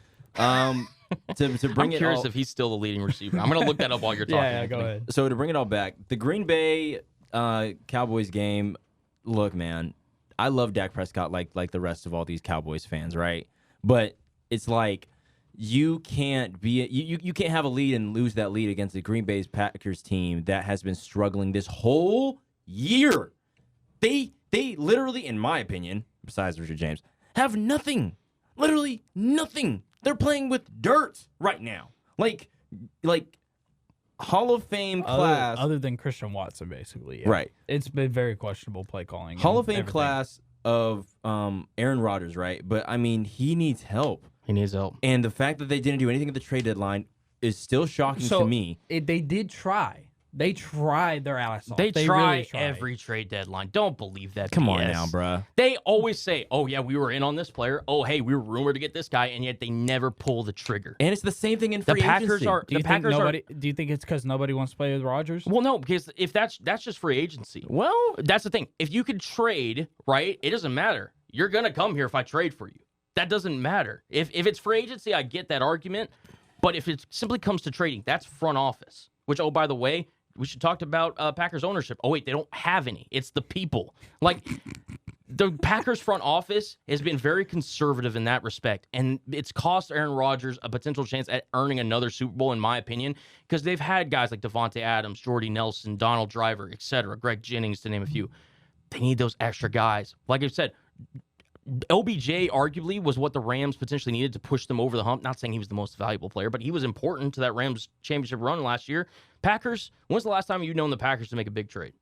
to bring I'm it curious all, if he's still the leading receiver. I'm going to look that up while you're talking. Yeah, go Anthony. ahead. so to bring it all back, the Green Bay Cowboys game. Look, man, I love Dak Prescott like the rest of all these Cowboys fans, right? But it's like you can't you can't have a lead and lose that lead against the Green Bay's Packers team that has been struggling this whole year. They literally, in my opinion, besides Richard James, have nothing. Literally nothing. They're playing with dirt right now. Like Hall of Fame class. Other than Christian Watson, basically. Yeah. Right. It's been very questionable play calling. Hall and of Fame everything. class of Aaron Rodgers, right? But I mean, he needs help. He needs help. And the fact that they didn't do anything at the trade deadline is still shocking So to me. They did try. They tried their ass off. They try really tried. every trade deadline. Don't believe that. Come on BS. now, bruh. They always say, "Oh yeah, we were in on this player. Oh hey, we were rumored to get this guy," and yet they never pull the trigger. And it's the same thing in The free Packers agency. are. Do you The think Packers are. nobody? Do you think it's because nobody wants to play with Rodgers? Well, no, because if that's just free agency. Well, that's the thing. If you could trade, right, it doesn't matter. You're gonna come here if I trade for you. That doesn't matter. If it's free agency, I get that argument. But if it simply comes to trading, that's front office. Which, oh, by the way, we should talk about Packers ownership. Oh, wait, they don't have any. It's the people. Like, the Packers front office has been very conservative in that respect. And it's cost Aaron Rodgers a potential chance at earning another Super Bowl, in my opinion, because they've had guys like Devontae Adams, Jordy Nelson, Donald Driver, etc., Greg Jennings, to name a few. They need those extra guys. Like I said, OBJ arguably was what the Rams potentially needed to push them over the hump. Not saying he was the most valuable player, but he was important to that Rams championship run last year. Packers, when's the last time you've known the Packers to make a big trade?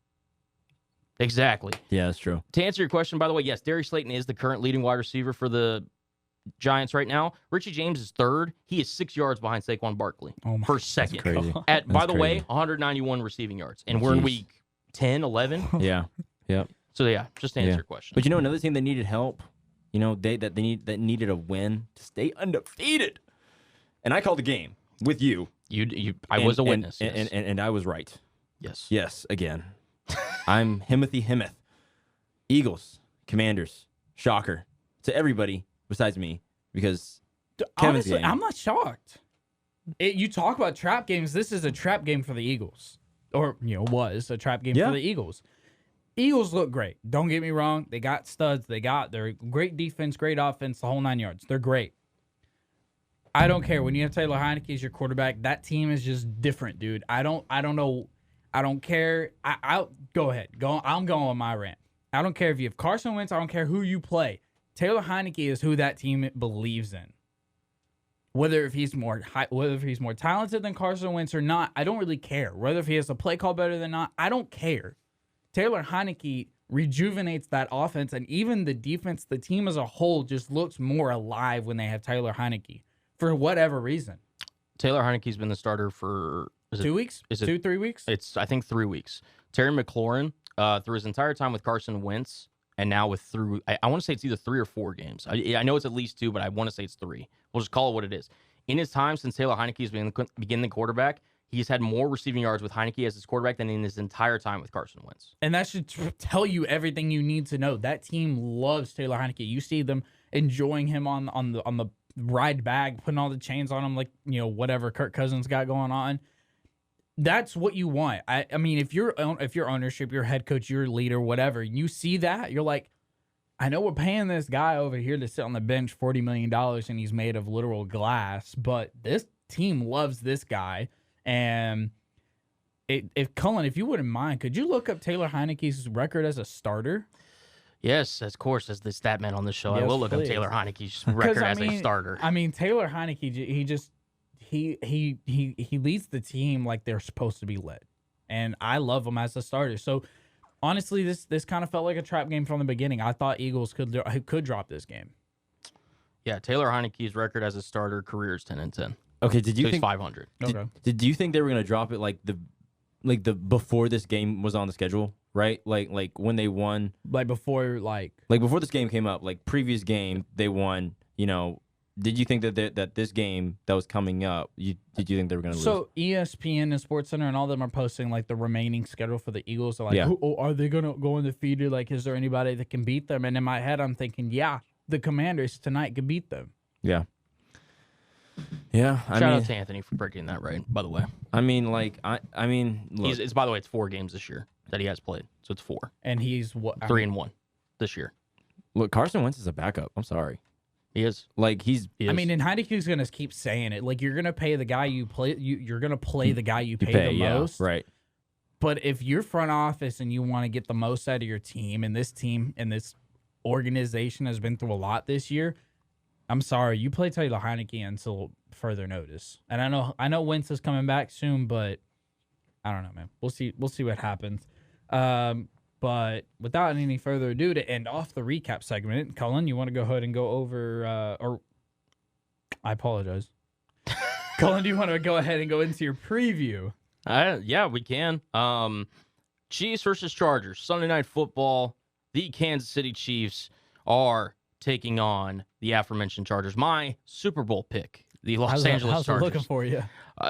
Exactly. Yeah, that's true. To answer your question, by the way, yes, Darius Slayton is the current leading wide receiver for the Giants right now. Richie James is third. He is 6 yards behind Saquon Barkley for second. crazy. At, by That's the way, crazy. 191 receiving yards. And we're in Jeez. week 10, 11. Yeah. Yep. So, yeah, just to answer Yeah. your question. But another team that needed help, that needed a win to stay undefeated. And I called the game with you. I was a witness. Yes. And I was right. Yes. Yes, again. I'm Himothy Himeth. Eagles, Commanders, shocker to everybody besides me because Kevin's Honestly, game. I'm not shocked. You talk about trap games. This is a trap game for the Eagles, or was a trap game Yeah. for the Eagles. Eagles look great. Don't get me wrong. They got studs. They got their great defense, great offense, the whole 9 yards. They're great. I don't care when you have Taylor Heineke as your quarterback. That team is just different, dude. I don't know. I don't care. I'll go ahead. I'm going on my rant. I don't care if you have Carson Wentz. I don't care who you play. Taylor Heineke is who that team believes in. Whether he's more talented than Carson Wentz or not, I don't really care. Whether if he has a play call better than not, I don't care. Taylor Heineke rejuvenates that offense, and even the defense, the team as a whole, just looks more alive when they have Taylor Heineke for whatever reason. Taylor Heineke's been the starter for 2 weeks? is it- 2-3 weeks? It's I think 3 weeks. Terry McLaurin, through his entire time with Carson Wentz, and now I want to say it's either 3 or 4 games. I know it's at least 2, but I want to say it's 3. We'll just call it what it is. In his time since Taylor Heineke's been the quarterback, he's had more receiving yards with Heineke as his quarterback than in his entire time with Carson Wentz. And that should tell you everything you need to know. That team loves Taylor Heineke. You see them enjoying him on the ride back, putting all the chains on him, like, you know, whatever Kirk Cousins got going on. That's what you want. I mean, if your ownership, your head coach, your leader, whatever, you see that, you're like, I know we're paying this guy over here to sit on the bench $40 million and he's made of literal glass, but this team loves this guy. And if Cullen, if you wouldn't mind, could you look up Taylor Heineke's record as a starter? Yes, of course, as the stat man on the show, Yes, I will look please. up Taylor Heineke's record as a starter. I mean, Taylor Heineke, he leads the team like they're supposed to be led, and I love him as a starter. So honestly, this kind of felt like a trap game from the beginning. I thought Eagles could drop this game. Yeah, Taylor Heineke's record as a starter career is 10-10. Okay, did you So he's think 500. Okay. Did you think they were gonna drop it like the before this game was on the schedule, right? Like when they won, Before this game came up, like previous game they won. You know, did you think that this game that was coming up, did you think they were gonna lose? So ESPN and SportsCenter and all of them are posting like the remaining schedule for the Eagles. They're like, Yeah. are they gonna go undefeated? Like, is there anybody that can beat them? And in my head, I'm thinking, yeah, the Commanders tonight could beat them. Yeah. Yeah, Shout out to Anthony for breaking that right, by the way. I mean, look, It's by the way, it's 4 games this year that he has played. So it's 4. And he's what? 3-1 this year. look, Carson Wentz is a backup. I'm sorry. He is. Like He is. I mean, and Heineke's gonna keep saying it. Like, you're gonna pay the guy you play. You're gonna play the guy you pay the most. Right. But if you're front office and you want to get the most out of your team and this organization has been through a lot this year, I'm sorry, you play Taylor Heineke until further notice. And I know Wentz is coming back soon, but I don't know, man. We'll see what happens. But without any further ado, to end off the recap segment, Cullen, you want to go ahead and go over or I apologize. Cullen, do you want to go ahead and go into your preview? Yeah, we can. Chiefs versus Chargers, Sunday Night Football. The Kansas City Chiefs are taking on the aforementioned Chargers. My Super Bowl pick, the Los Angeles how's Chargers. it looking for you?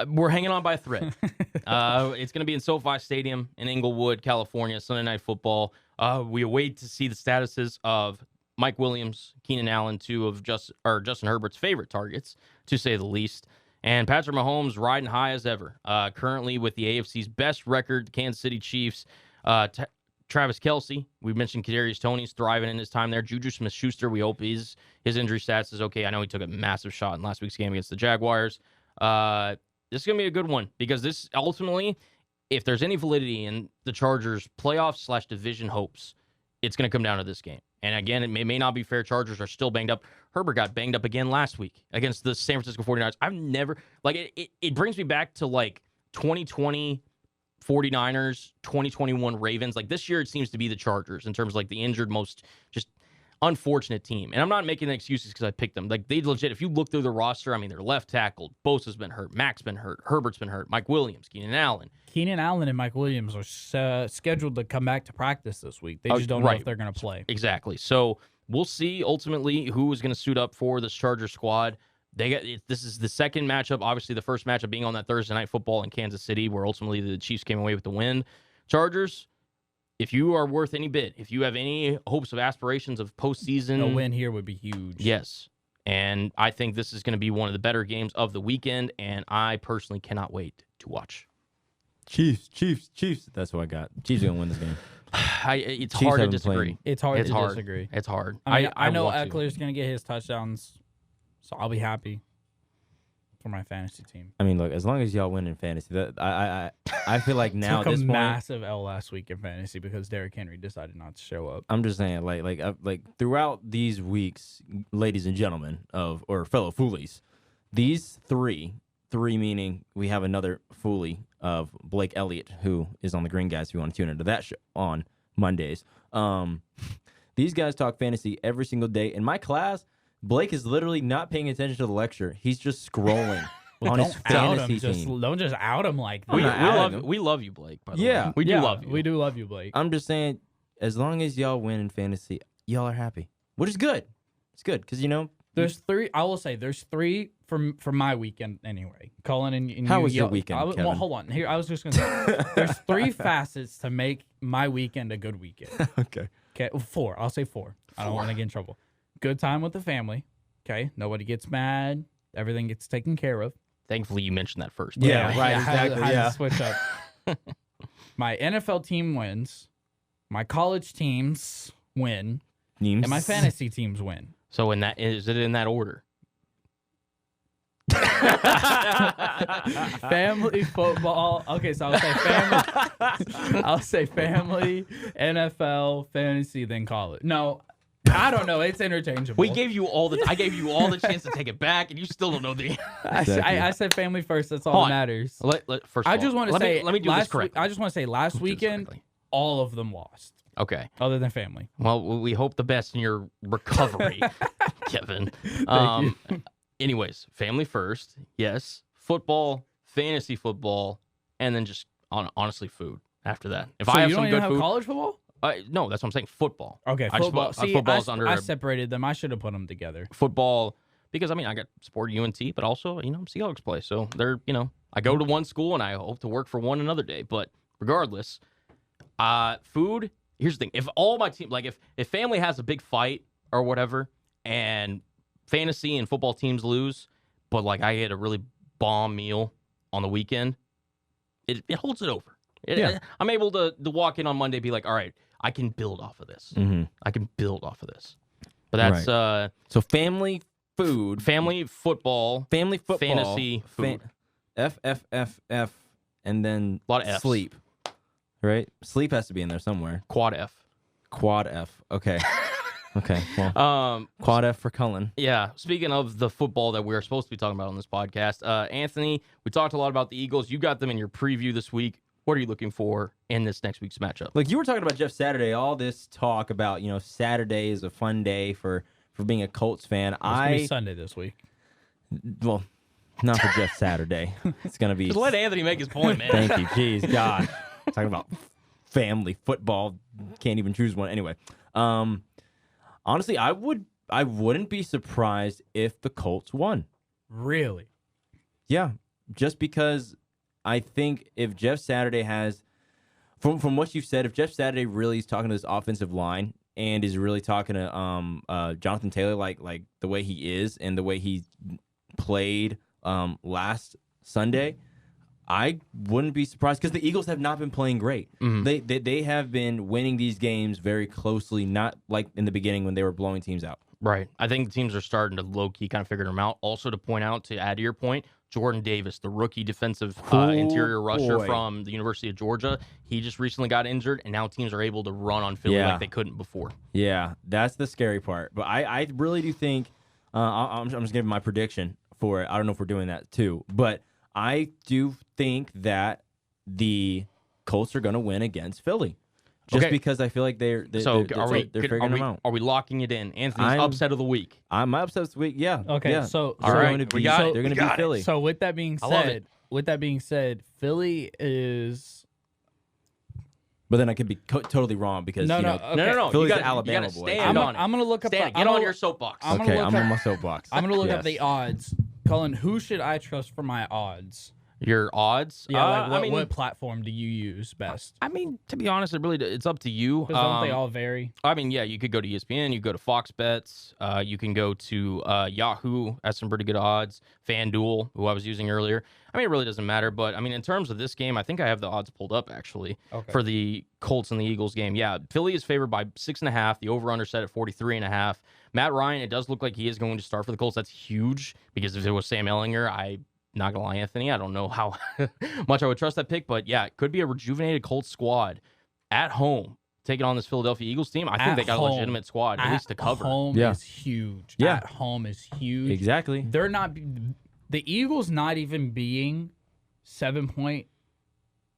We're hanging on by a thread. It's going to be in SoFi Stadium in Inglewood, California, Sunday Night Football. We await to see the statuses of Mike Williams, Keenan Allen, two of Justin Herbert's favorite targets, to say the least. And Patrick Mahomes riding high as ever. Currently with the AFC's best record, the Kansas City Chiefs. Travis Kelce, we mentioned Kadarius Toney's thriving in his time there. Juju Smith-Schuster, we hope his injury stats is okay. I know he took a massive shot in last week's game against the Jaguars. This is going to be a good one because this ultimately, if there's any validity in the Chargers' playoff/division hopes, it's going to come down to this game. And again, it may not be fair. Chargers are still banged up. Herbert got banged up again last week against the San Francisco 49ers. I've never, it brings me back to 2020 49ers, 2021 Ravens. This year it seems to be the Chargers in terms of the injured, most just unfortunate team. And I'm not making excuses because I picked them. They legit, if you look through the roster, I mean, they're left tackled. Bosa's been hurt. Mac's been hurt. Herbert's been hurt. Mike Williams, Keenan Allen. Keenan Allen and Mike Williams are scheduled to come back to practice this week. They just don't know if they're going to play. Exactly. So we'll see ultimately who is going to suit up for this Charger squad. This is the second matchup. Obviously, the first matchup being on that Thursday Night Football in Kansas City, where ultimately the Chiefs came away with the win. Chargers, if you are worth any bit, if you have any hopes of aspirations of postseason, A win here would be huge. Yes. And I think this is going to be one of the better games of the weekend, and I personally cannot wait to watch. Chiefs. That's what I got. Chiefs are gonna win this game. It's Chiefs hard to haven't disagree. played. It's hard to disagree. It's hard. I know want to. Eckler's going to get his touchdowns, so I'll be happy for my fantasy team. I mean, look, as long as y'all win in fantasy, I feel like now at Took this a point, massive L last week in fantasy because Derrick Henry decided not to show up. I'm just saying, like throughout these weeks, ladies and gentlemen or fellow foolies, these three meaning we have another foolie of Blake Elliott, who is on the Green Guys. If you want to tune into that show on Mondays, these guys talk fantasy every single day. In my class, Blake is literally not paying attention to the lecture. He's just scrolling on his fantasy team. Don't just out him like that. We love you, Blake, by the Yeah. way. We do love you. We do love you, Blake. I'm just saying, as long as y'all win in fantasy, y'all are happy, which is good. It's good because There's three. I will say there's three for my weekend anyway. Cullen and How you, was your weekend, well, Kevin? hold on. Here, I was just gonna say there's three facets to make my weekend a good weekend. Okay. Okay, four. I'll say four. I don't want to get in trouble. Good time with the family. Okay, nobody gets mad. Everything gets taken care of. Thankfully, you mentioned that first. Yeah, But, right. I had Exactly, to switch up. My NFL team wins. My college teams win. And my fantasy teams win. So is it in that order? Family football. Okay, so I'll say family. I'll say family, NFL, fantasy, then college. No, I don't know. It's interchangeable. I gave you all the chance to take it back, and you still don't know the. I said family first. That's all that matters. First, I just want to say. let me do this correctly. I just want to say last weekend, all of them lost. Okay. Other than family. Well, we hope the best in your recovery, Kevin. Thank you. Anyways, family first. Yes. Football, fantasy football, and then just honestly food after that. If So I have you some don't good even have food, college football? no, that's what I'm saying. Football. Okay, I just football. put- See, football's under I a- separated them. I should have put them together. Football, because I got sport UNT, but also Seahawks play, so they're I go to one school and I hope to work for one another day. But regardless, food. Here's the thing: if all my team, if family has a big fight or whatever, and fantasy and football teams lose, but I get a really bomb meal on the weekend, it holds it over. I'm able to walk in on Monday and be like, all right, I can build off of this. Mm-hmm. I can build off of this. But that's So family food, family football, fantasy food. F, and then A lot of Fs. sleep. Right? Sleep has to be in there somewhere. Quad F. Quad F. Okay. Okay. Well, Quad F for Cullen. Yeah. Speaking of the football that we're supposed to be talking about on this podcast, Anthony, we talked a lot about the Eagles. You got them in your preview this week. What are you looking for in this next week's matchup? Look, you were talking about Jeff Saturday. All this talk about Saturday is a fun day for being a Colts fan. It's gonna be Sunday this week. Well, not for Jeff Saturday. It's gonna be. Just let Anthony make his point, man. Thank you. Jeez, God. Talking about family football. Can't even choose one. Anyway, honestly, I wouldn't be surprised if the Colts won. Really? Yeah, just because I think if Jeff Saturday has, from what you've said, if Jeff Saturday really is talking to this offensive line and is really talking to Jonathan Taylor like the way he is and the way he played last Sunday, I wouldn't be surprised because the Eagles have not been playing great. Mm-hmm. They have been winning these games very closely, not like in the beginning when they were blowing teams out. Right. I think the teams are starting to low-key kind of figure them out. Also, to point out, to add to your point, Jordan Davis, the rookie defensive interior rusher from the University of Georgia, he just recently got injured, and now teams are able to run on Philly like they couldn't before. Yeah, that's the scary part. But I really do think, I'm just giving my prediction for it. I don't know if we're doing that too, but I do think that the Colts are going to win against Philly. Just because I feel like they're figuring them out. Are we locking it in? Anthony's upset of the week. My upset this week, yeah. Okay, yeah. so all right, they're going to beat Philly. So with that being said, Philly is. But then I could be totally wrong because No. Philly's you an Alabama boy. Stand on it. I'm gonna look up. Get on your soapbox. I'm Okay, I'm on my soapbox. I'm gonna look up Yes. the odds. Cullen, who should I trust for my odds? Your odds? Yeah, what platform do you use best? I mean, to be honest, it's up to you. Because don't they all vary? I mean, yeah, you could go to ESPN, you could go to Fox Bets, you can go to Yahoo, has some pretty good odds, FanDuel, who I was using earlier. I mean, it really doesn't matter, but I mean, in terms of this game, I think I have the odds pulled up actually for the Colts and the Eagles game. Yeah, Philly is favored by 6.5. The over/under set at 43.5. Matt Ryan, it does look like he is going to start for the Colts. That's huge because if it was Sam Ehlinger, not gonna lie, Anthony, I don't know how much I would trust that pick, but yeah, it could be a rejuvenated Colts squad at home taking on this Philadelphia Eagles team. I think they got a legitimate squad, at least to cover. At home is huge. Yeah. At home is huge. Exactly. They're not the Eagles not even being 7-point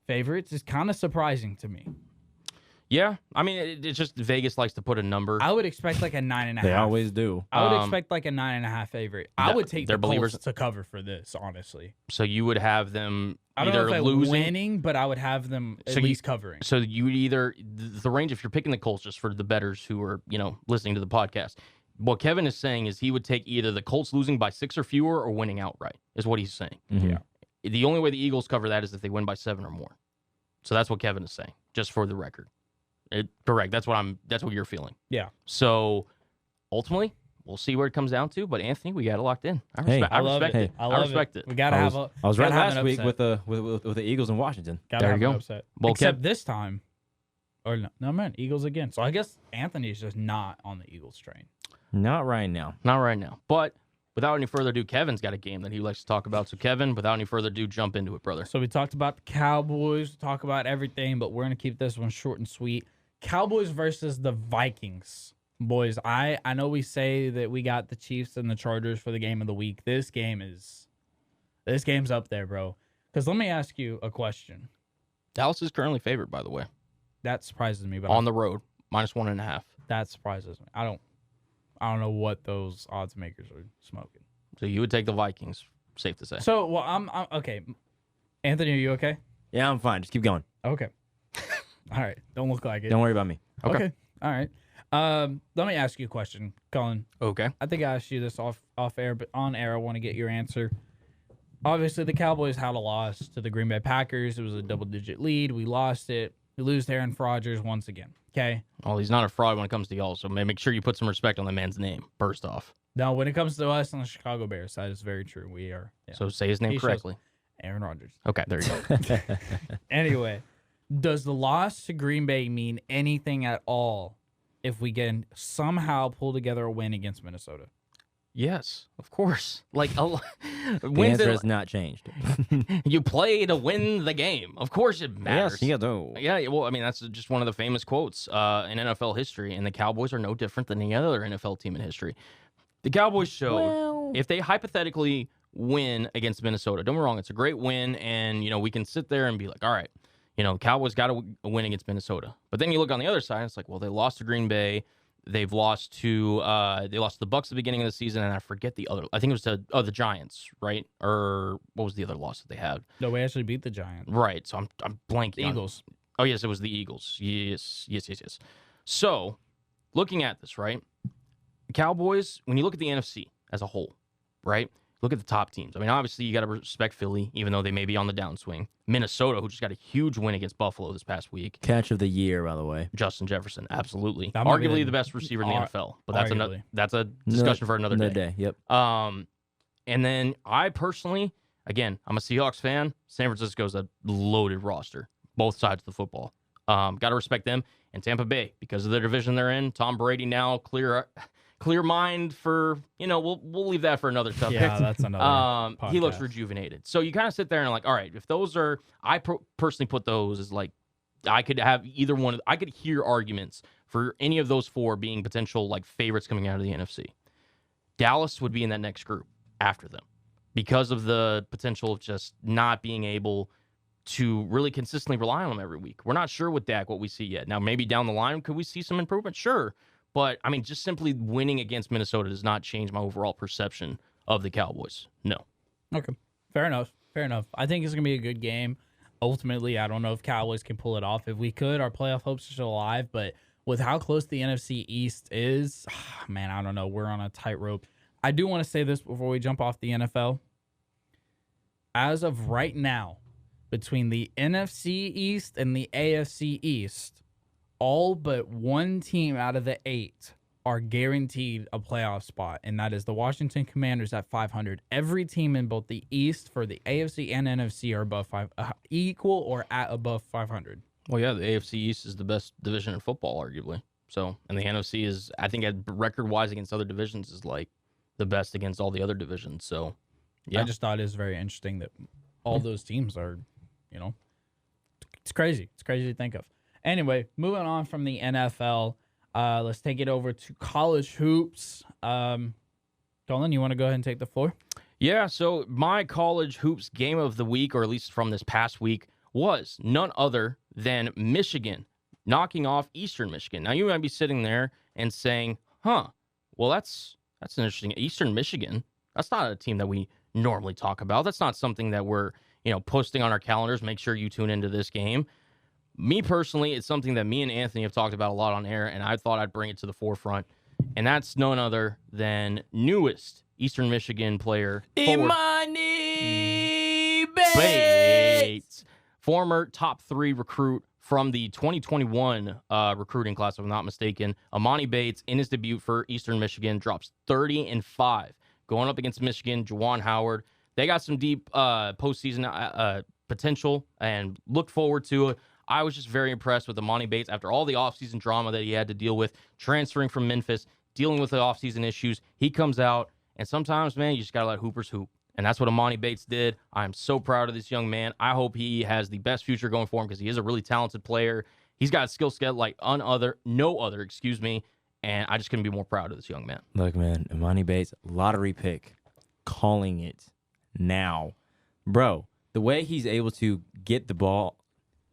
favorites is kind of surprising to me. Yeah, I mean, it's just Vegas likes to put a number. I would expect like a 9.5. They always do. I would expect like a 9.5 favorite. I would take the believers Colts to cover for this, honestly. So you would have them I don't either know if losing, winning, but I would have them at least covering. So you would either the range, if you're picking the Colts, just for the bettors who are listening to the podcast, What Kevin is saying is he would take either the Colts losing by 6 or fewer or winning outright, is what he's saying. Mm-hmm. Yeah. The only way the Eagles cover that is if they win by 7 or more. So that's what Kevin is saying, just for the record. Correct. That's what you're feeling. Yeah. So ultimately, we'll see where it comes down to. But Anthony, we got it locked in. I Hey, respect, I respect it. I respect it. We gotta have a. I was gotta right have last an week upset. with the Eagles in Washington. Gotta There have you an go. upset. Well, Except this time, or no, man, Eagles again. So I guess Anthony's just not on the Eagles train. Not right now. Not right now. But without any further ado, Kevin's got a game that he likes to talk about. So Kevin, without any further ado, jump into it, brother. So we talked about the Cowboys, talk about everything, but we're gonna keep this one short and sweet. Cowboys versus the Vikings. Boys, I know we say that we got the Chiefs and the Chargers for the game of the week. This game's up there, bro. Because let me ask you a question. Dallas is currently favored, by the way, That surprises me, but on the road, -1.5. that surprises me. I don't know what those odds makers are smoking. So you would take the Vikings, safe to say. So, well, I'm okay. Anthony, are you okay? Yeah, I'm fine. Just keep going. Okay. All right. Don't look like it. Don't worry about me. Okay. All right. Let me ask you a question, Cullen. Okay. I think I asked you this off air, but on air, I want to get your answer. Obviously, the Cowboys had a loss to the Green Bay Packers. It was a double-digit lead. We lost it. We lose to Aaron Rodgers once again. Okay. Well, he's not a fraud when it comes to y'all, so make sure you put some respect on the man's name, first off. Now, when it comes to us on the Chicago Bears, that is very true. We are. Yeah. So say his name He shows- correctly. Aaron Rodgers. Okay, there you go. Anyway, does the loss to Green Bay mean anything at all if we can somehow pull together a win against Minnesota? Yes, of course. Like, The wins answer it- has not changed. you play to win the game. Of course it matters. Yes, you do. Yeah, well, I mean, that's just one of the famous quotes in NFL history, and the Cowboys are no different than any other NFL team in history. The Cowboys showed if they hypothetically win against Minnesota, don't get me wrong, it's a great win, and, we can sit there and be like, all right, Cowboys got to win against Minnesota. But then you look on the other side, it's like, well, they lost to Green Bay. They've lost to the Bucs at the beginning of the season, and I forget the other. I think it was to the Giants, right? Or what was the other loss that they had? No, we actually beat the Giants. Right. So I'm blanking. The Eagles. Oh yes, it was the Eagles. Yes. So looking at this, right? The Cowboys. When you look at the NFC as a whole, right? Look at the top teams. I mean, obviously you got to respect Philly, even though they may be on the downswing. Minnesota, who just got a huge win against Buffalo this past week. Catch of the year, by the way. Justin Jefferson, absolutely, That might be arguably the- the best receiver in the NFL. But arguably. that's a discussion for another day. Yep. And then I personally, again, I'm a Seahawks fan. San Francisco's a loaded roster, both sides of the football. Got to respect them. And Tampa Bay, because of the division they're in. Tom Brady now clear mind for, we'll leave that for another subject. Yeah, that's another He looks podcast. rejuvenated. So you kind of sit there and like, all right, if those are, personally put those as like, I could have either one. I could hear arguments for any of those four being potential like favorites coming out of the NFC. Dallas would be in that next group after them because of the potential of just not being able to really consistently rely on them every week. We're not sure with Dak what we see yet. Now, maybe down the line, could we see some improvement? Sure. But, I mean, just simply winning against Minnesota does not change my overall perception of the Cowboys. No. Okay. Fair enough. I think it's going to be a good game. Ultimately, I don't know if Cowboys can pull it off. If we could, our playoff hopes are still alive. But with how close the NFC East is, man, I don't know. We're on a tightrope. I do want to say this before we jump off the NFL. As of right now, between the NFC East and the AFC East, all but one team out of the 8 are guaranteed a playoff spot, and that is the Washington Commanders at 500. Every team in both the East for the AFC and NFC are above equal or at above 500. Well, yeah, the AFC East is the best division in football, arguably. So, and the NFC is, I think, record-wise against other divisions, is like the best against all the other divisions. So, yeah. I just thought it was very interesting that all those teams are, it's crazy. It's crazy to think of. Anyway, moving on from the NFL, let's take it over to college hoops. Dolan, you want to go ahead and take the floor? Yeah, so my college hoops game of the week, or at least from this past week, was none other than Michigan knocking off Eastern Michigan. Now, you might be sitting there and saying, well, that's an interesting. Eastern Michigan, that's not a team that we normally talk about. That's not something that we're, posting on our calendars. Make sure you tune into this game. Me personally, it's something that me and Anthony have talked about a lot on air, and I thought I'd bring it to the forefront. and that's none other than newest Eastern Michigan player, Imani Bates. Bates, former top 3 recruit from the 2021 recruiting class, if I'm not mistaken. Imani Bates, in his debut for Eastern Michigan, drops 30-5, going up against Michigan, Juwan Howard. They got some deep postseason potential and look forward to it. I was just very impressed with Imani Bates after all the offseason drama that he had to deal with, transferring from Memphis, dealing with the offseason issues. He comes out, and sometimes, man, you just got to let hoopers hoop. And that's what Imani Bates did. I'm so proud of this young man. I hope he has the best future going for him because he is a really talented player. He's got a skill set like no other, and I just couldn't be more proud of this young man. Look, man, Imani Bates, lottery pick, calling it now. Bro, the way he's able to get the ball,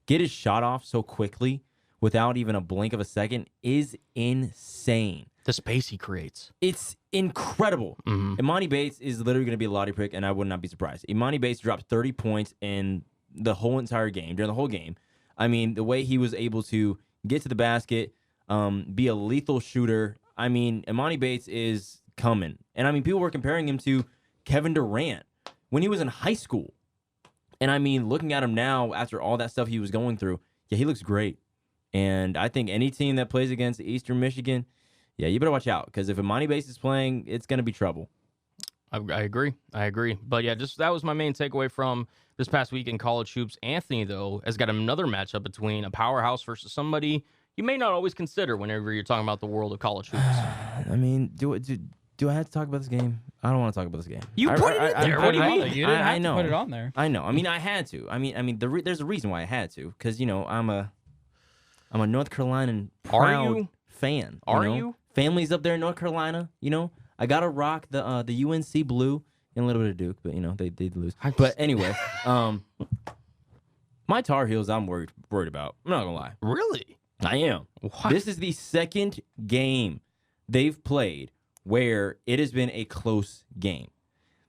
get his shot off so quickly without even a blink of a second is insane. The space he creates. It's incredible. Mm-hmm. Imani Bates is literally going to be a lottery pick, and I would not be surprised. Imani Bates dropped 30 points in the whole entire game, during the whole game. I mean, the way he was able to get to the basket, be a lethal shooter. I mean, Imani Bates is coming. And, I mean, people were comparing him to Kevin Durant when he was in high school. And, I mean, looking at him now after all that stuff he was going through, yeah, he looks great. And I think any team that plays against Eastern Michigan, yeah, you better watch out because if Imani Bates is playing, it's going to be trouble. I agree. But, yeah, just that was my main takeaway from this past week in college hoops. Anthony, though, has got another matchup between a powerhouse versus somebody you may not always consider whenever you're talking about the world of college hoops. I mean, do I have to talk about this game? I don't want to talk about this game. You put it in there. What do you mean? You didn't have to put it on there. I know. I mean, I had to. I mean, there's a reason why I had to because I'm a North Carolinian proud fan. Are you? Family's up there in North Carolina. I gotta rock the UNC blue and a little bit of Duke, but they lose. But anyway, my Tar Heels, I'm worried about. I'm not gonna lie. Really? I am. What? This is the second game they've played where it has been a close game.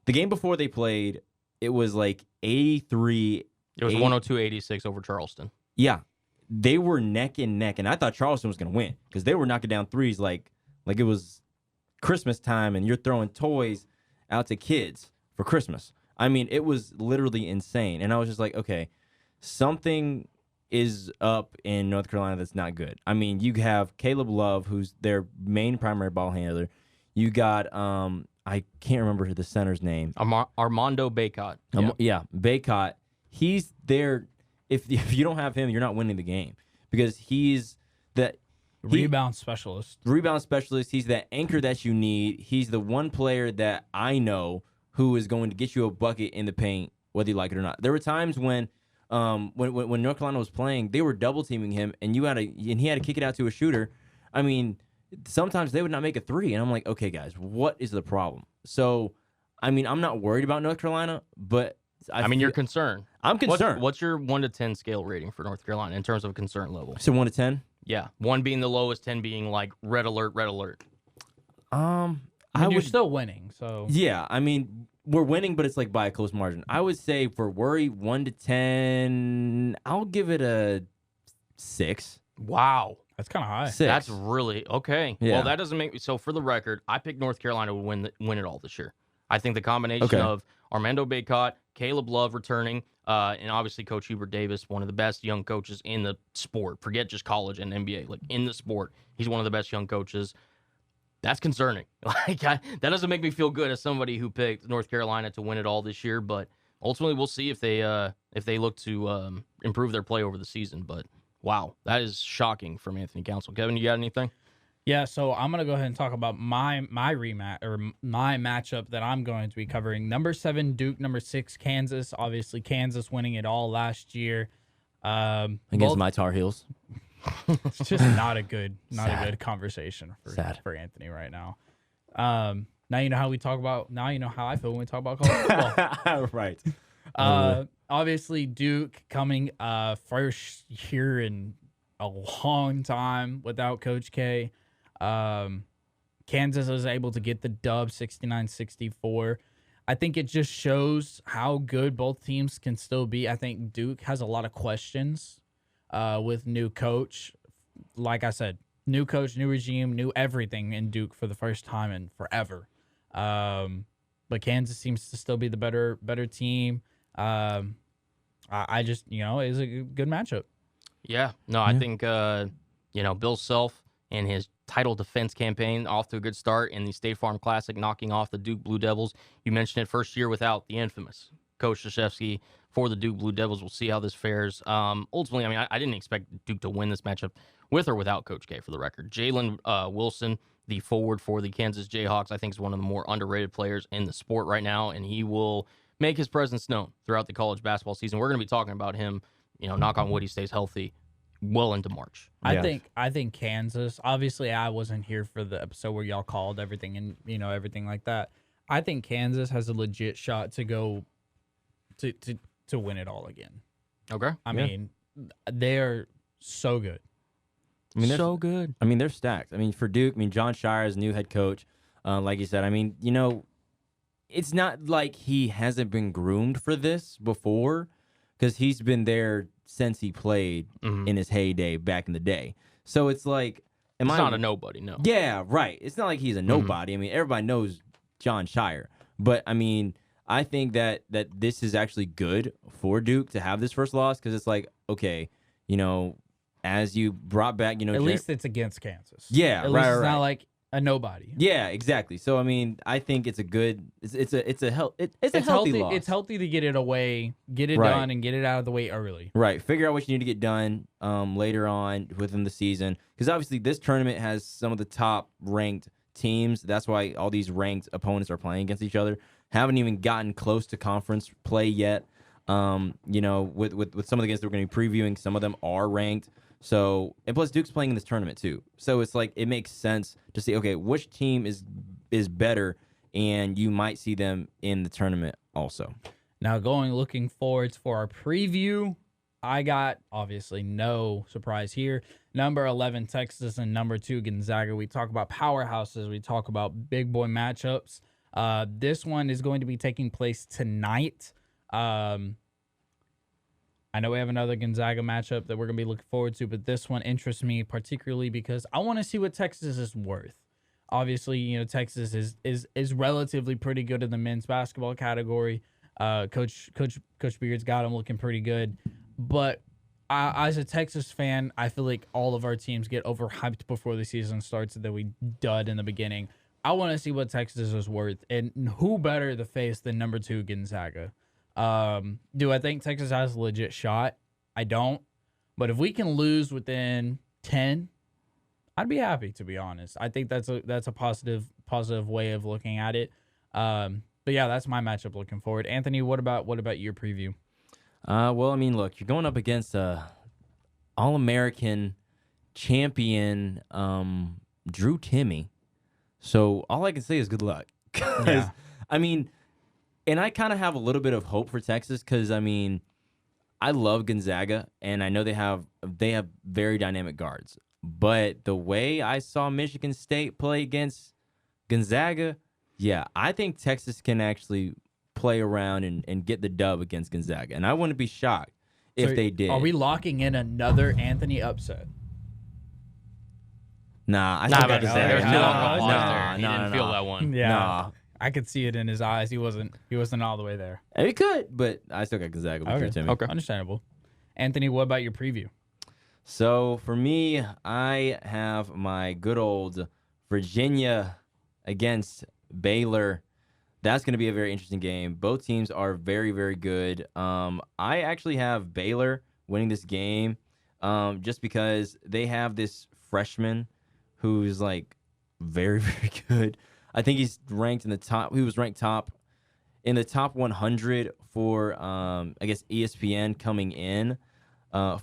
The game before they played, it was like 83. It was 102-86 over Charleston. Yeah. They were neck and neck, and I thought Charleston was going to win because they were knocking down threes like it was Christmas time and you're throwing toys out to kids for Christmas. I mean, it was literally insane. And I was just like, okay, something is up in North Carolina that's not good. I mean, you have Caleb Love, who's their main primary ball handler. You got, I can't remember the center's name. Armando Bacot. Yeah, Bacot. He's there. If you don't have him, you're not winning the game because he's the rebound specialist. He's that anchor that you need. He's the one player that I know who is going to get you a bucket in the paint, whether you like it or not. There were times when North Carolina was playing, they were double teaming him, and he had to kick it out to a shooter. I mean, sometimes they would not make a three, and I'm like, okay, guys, what is the problem? So, I mean, I'm not worried about North Carolina, but you're concerned. I'm concerned. What's your 1 to 10 scale rating for North Carolina in terms of concern level? So 1 to 10? Yeah, 1 being the lowest, 10 being like red alert. You're still winning, so yeah. I mean, we're winning, but it's like by a close margin. I would say for worry 1 to 10, I'll give it a 6. Wow, that's kind of high. 6. That's really okay. Yeah. Well, that doesn't make me. So for the record, I picked North Carolina to win it all this year. I think the combination of Armando Bacot, Caleb Love returning, and obviously Coach Hubert Davis, one of the best young coaches in the sport. Forget just college and NBA. Like, in the sport, he's one of the best young coaches. That's concerning. That doesn't make me feel good as somebody who picked North Carolina to win it all this year. But ultimately, we'll see if they look to improve their play over the season. But wow, that is shocking from Anthony Council. Kevin, you got anything? Yeah, so I'm gonna go ahead and talk about my rematch or my matchup that I'm going to be covering. Number 7 Duke, number 6 Kansas. Obviously, Kansas winning it all last year against my Tar Heels. It's just not a good conversation for Anthony right now. Now you know how we talk about. Now you know how I feel when we talk about college football. Right. Obviously, Duke coming first year in a long time without Coach K. Kansas was able to get the dub 69-64. I think it just shows how good both teams can still be. I think Duke has a lot of questions with new coach. Like I said, New coach, new regime, new everything in Duke for the first time in forever. But Kansas seems to still be the better team. I just, it's a good matchup. Yeah. No, I think, Bill Self and his title defense campaign off to a good start in the State Farm Classic, knocking off the Duke Blue Devils. You mentioned it, first year without the infamous Coach Krzyzewski for the Duke Blue Devils. We'll see how this fares. Ultimately, I didn't expect Duke to win this matchup with or without Coach K, for the record. Jalen Wilson, the forward for the Kansas Jayhawks, I think is one of the more underrated players in the sport right now, and he will make his presence known throughout the college basketball season. We're going to be talking about him, knock on wood, he stays healthy well into March. I think Kansas, obviously I wasn't here for the episode where y'all called everything and, everything like that. I think Kansas has a legit shot to go to win it all again. Okay. I mean, they're so good. I mean, so good. I mean, they're stacked. I mean, for Duke, John Shire is new head coach. Like you said, it's not like he hasn't been groomed for this before, because he's been there since he played in his heyday back in the day. So it's like, it's not a nobody, no. Yeah, right. It's not like he's a nobody. I mean, everybody knows John Shire. But, I think that this is actually good for Duke to have this first loss, because it's like, okay, as you brought back, at least it's against Kansas. Yeah, at least it's not like a nobody. Yeah, exactly. So I think it's a good, it's a healthy loss. It's healthy to get it away, get it done, and get it out of the way early. Right. Figure out what you need to get done later on within the season, because obviously this tournament has some of the top ranked teams. That's why all these ranked opponents are playing against each other. Haven't even gotten close to conference play yet. With some of the games that we're going to be previewing, some of them are ranked. So, and plus Duke's playing in this tournament too. So it's like, it makes sense to see, okay, which team is better, and you might see them in the tournament also. Now looking forwards for our preview, I got obviously no surprise here. Number 11 Texas and number 2 Gonzaga. We talk about powerhouses. We talk about big boy matchups. This one is going to be taking place tonight. I know we have another Gonzaga matchup that we're going to be looking forward to, but this one interests me particularly because I want to see what Texas is worth. Obviously, Texas is relatively pretty good in the men's basketball category. Coach Beard's got them looking pretty good. But as a Texas fan, I feel like all of our teams get overhyped before the season starts that we dud in the beginning. I want to see what Texas is worth, and who better to face than number 2 Gonzaga. Do I think Texas has a legit shot? I don't. But if we can lose within 10, I'd be happy, to be honest. I think that's a positive way of looking at it. But yeah, that's my matchup looking forward. Anthony, what about your preview? Look, you're going up against a All-American champion, Drew Timme. So all I can say is good luck. Yeah. And I kind of have a little bit of hope for Texas because, I love Gonzaga, and I know they have very dynamic guards. But the way I saw Michigan State play against Gonzaga, yeah, I think Texas can actually play around and get the dub against Gonzaga. And I wouldn't be shocked if they did. Are we locking in another Anthony upset? Nah, I about to say there's no, too no, long of a pause no, there. He no, didn't no. feel that one. Yeah. Nah. I could see it in his eyes. He wasn't all the way there. He could, but I still got Gonzaga with Drew Timme. Okay. Understandable. Anthony, what about your preview? So for me, I have my good old Virginia against Baylor. That's going to be a very interesting game. Both teams are very, very good. I actually have Baylor winning this game just because they have this freshman who's like very, very good. I think he's ranked in the top. He was ranked in the top 100 for, ESPN coming in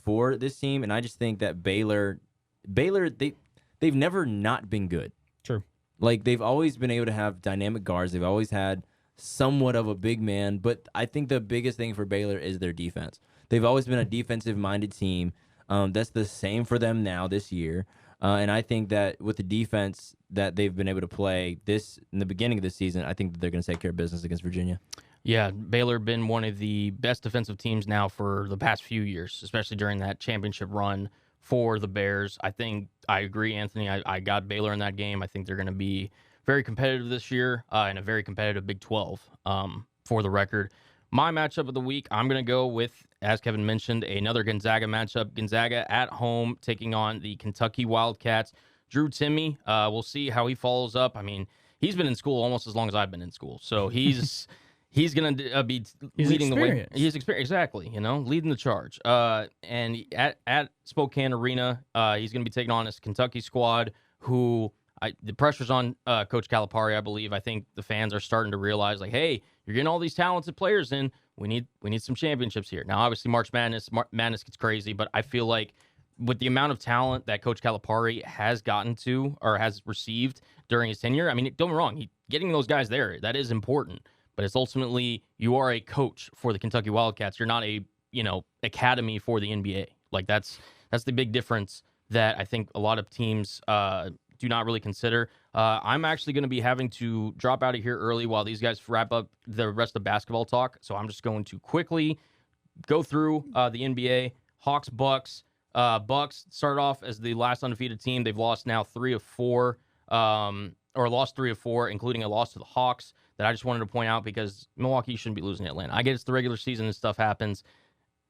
for this team. And I just think that Baylor, they've never not been good. True. Like, they've always been able to have dynamic guards. They've always had somewhat of a big man. But I think the biggest thing for Baylor is their defense. They've always been a defensive-minded team. That's the same for them now this year. And I think that with the defense that they've been able to play in the beginning of the season, I think that they're going to take care of business against Virginia. Yeah, Baylor been one of the best defensive teams now for the past few years, especially during that championship run for the Bears. I think I agree, Anthony. I got Baylor in that game. I think they're going to be very competitive this year and a very competitive Big 12 for the record. My matchup of the week, I'm going to go with, as Kevin mentioned, another Gonzaga matchup. Gonzaga at home taking on the Kentucky Wildcats. Drew Timme, we'll see how he follows up. I mean, he's been in school almost as long as I've been in school. So he's going to be leading the way. He's experienced, exactly, leading the charge. And at Spokane Arena, he's going to be taking on this Kentucky squad who the pressure's on Coach Calipari, I believe. I think the fans are starting to realize, like, hey, you're getting all these talented players in. We need some championships here. Now, obviously, March Madness gets crazy, but I feel like with the amount of talent that Coach Calipari has gotten to or has received during his tenure, I mean, don't get me wrong, getting those guys there, that is important. But it's ultimately, you are a coach for the Kentucky Wildcats. You're not a, academy for the NBA. Like, that's the big difference that I think a lot of teams do not really consider. I'm actually going to be having to drop out of here early while these guys wrap up the rest of basketball talk. So I'm just going to quickly go through the NBA. Hawks, Bucks. Bucks started off as the last undefeated team. They've lost now 3 of 4, or lost 3 of 4, including a loss to the Hawks that I just wanted to point out because Milwaukee shouldn't be losing to Atlanta. I get it's the regular season and stuff happens.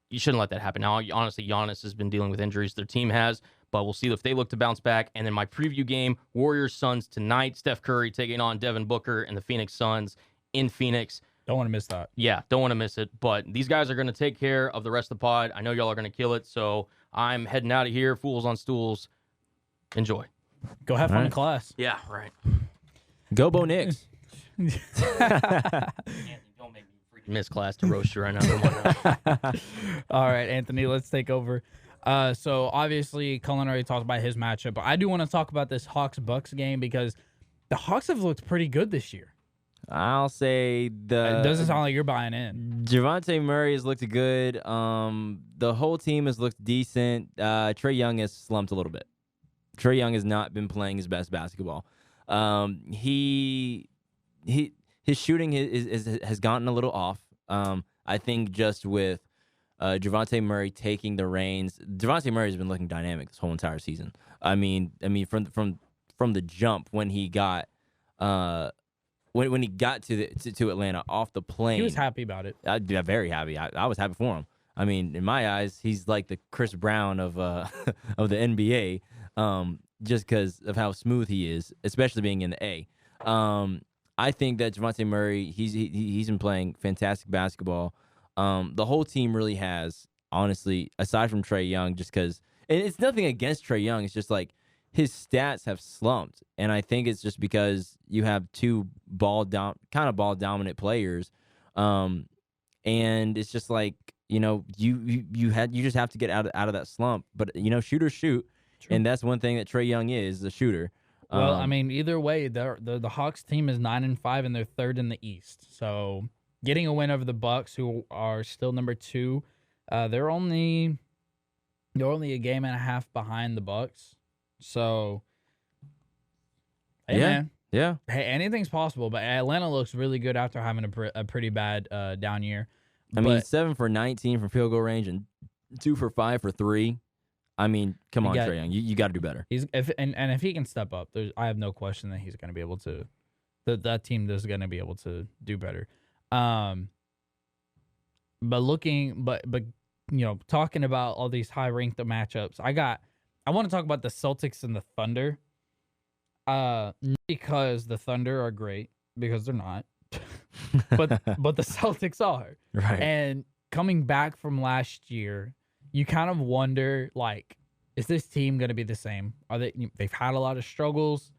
You shouldn't let that happen. Now, honestly, Giannis has been dealing with injuries. Their team has, but we'll see if they look to bounce back. And then my preview game, Warriors-Suns tonight. Steph Curry taking on Devin Booker and the Phoenix Suns in Phoenix. Don't want to miss that. Yeah, don't want to miss it. But these guys are going to take care of the rest of the pod. I know y'all are going to kill it, so I'm heading out of here. Fools on Stools. Enjoy. Go have fun in class. Yeah, right. Go Bo Nix. Anthony, don't make me freaking miss class to roast you right now. All right, Anthony, let's take over. So obviously, Cullen already talked about his matchup, but I do want to talk about this Hawks-Bucks game because the Hawks have looked pretty good this year. I'll say It doesn't sound like you're buying in. Javonte Murray has looked good. The whole team has looked decent. Trae Young has slumped a little bit. Trae Young has not been playing his best basketball. His shooting has gotten a little off. I think just with Javonte Murray taking the reins, Javonte Murray has been looking dynamic this whole entire season. I mean, from the jump when he got when he got to Atlanta off the plane, He was happy about it. I'm very happy. I was happy for him. I mean, in my eyes, he's like the Chris Brown of of the NBA, just because of how smooth he is, especially being in the A. I think that Javonte Murray, he's been playing fantastic basketball. The whole team really has, honestly, aside from Trae Young, just because, and it's nothing against Trae Young. It's just like his stats have slumped, and I think it's just because you have two ball dominant players, and it's just like you just have to get out of that slump. But shooters shoot, True. And that's one thing that Trae Young is a shooter. Well, I mean, either way, the Hawks team is 9-5 and they're third in the East. So getting a win over the Bucks, who are still number 2, they're only a game and a half behind the Bucks. So, hey, man. Yeah. Hey, anything's possible, but Atlanta looks really good after having a pretty bad down year. I mean, 7 for 19 from field goal range and 2 for 5 for 3. I mean, come on, Trae Young, you got to do better. If he can step up, I have no question that he's going to be able to. That team is going to be able to do better. But talking about all these high ranked matchups, I want to talk about the Celtics and the Thunder. Not because the Thunder are great, because they're not. but the Celtics are. Right. And coming back from last year, you kind of wonder, like, is this team going to be the same? They've had a lot of struggles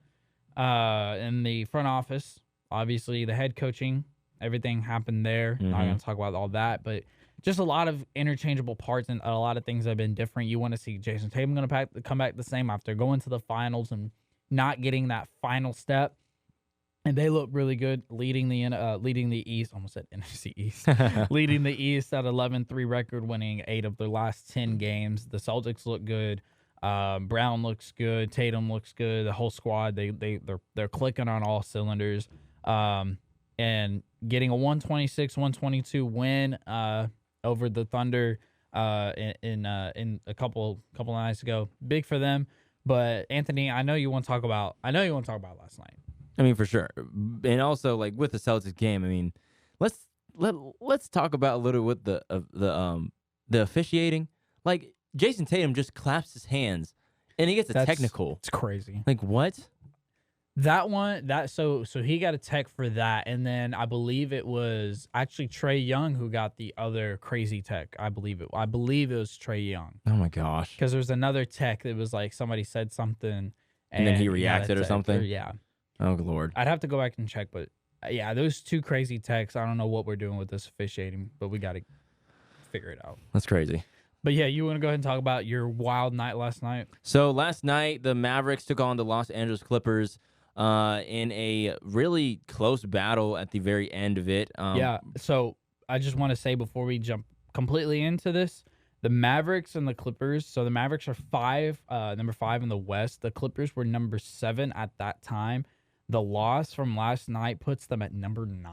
in the front office. Obviously, the head coaching, everything happened there. Mm-hmm. Not going to talk about all that, but just a lot of interchangeable parts and a lot of things that have been different. You want to see Jason Tatum going to come back the same after going to the finals and not getting that final step. And they look really good, leading the East. Almost said NFC East. Leading the East at 11-3 record, winning 8 of their last 10 games. The Celtics look good. Brown looks good. Tatum looks good. The whole squad, they're clicking on all cylinders. And getting a 126-122 win over the Thunder. in a couple nights ago. Big for them. But Anthony, I know you want to talk about last night. I mean, for sure. And also, like, with the Celtics game, I mean, let's talk about a little with the officiating. Like, Jason Tatum just claps his hands and he gets a technical. It's crazy. Like, what? So he got a tech for that, and then I believe it was actually Trae Young who got the other crazy tech. I believe it was Trae Young. Oh my gosh! Because there's another tech that was like somebody said something, and then he reacted or something. Yeah. Oh Lord! I'd have to go back and check, but yeah, those two crazy techs. I don't know what we're doing with this officiating, but we got to figure it out. That's crazy. But yeah, you want to go ahead and talk about your wild night last night? So last night, the Mavericks took on the Los Angeles Clippers. In a really close battle at the very end of it. Yeah, so I just want to say before we jump completely into this, the Mavericks and the Clippers, so the Mavericks are number 5 in the West. The Clippers were number 7 at that time. The loss from last night puts them at number 9.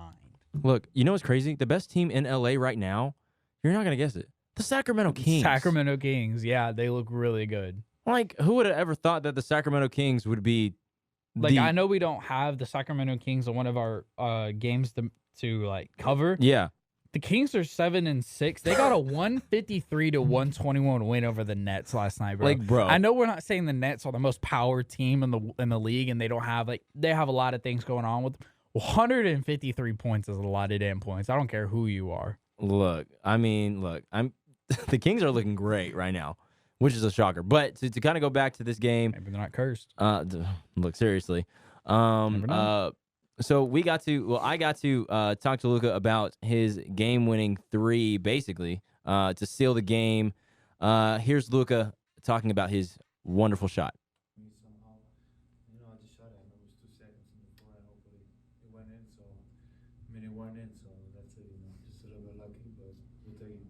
Look, you know what's crazy? The best team in LA right now, you're not going to guess it. The Sacramento Kings. Sacramento Kings, yeah, they look really good. Like, who would have ever thought that the Sacramento Kings would be I know we don't have the Sacramento Kings on one of our games to like cover. Yeah. The Kings are 7-6. They got a 153-121 win over the Nets last night, bro. Like, bro. I know we're not saying the Nets are the most power team in the league, and they have a lot of things going on with them. 153 points is a lot of damn points. I don't care who you are. Look, the Kings are looking great right now, which is a shocker. But to kind of go back to this game, maybe they're not cursed. Look, seriously. So I got to talk to Luka about his game-winning 3, basically, to seal the game. Here's Luka talking about his wonderful shot. Somehow, I just shot it. I know it was 2 seconds before, and hopefully it went in. So, it went in. So that's it. Just a little bit lucky, but we'll take it.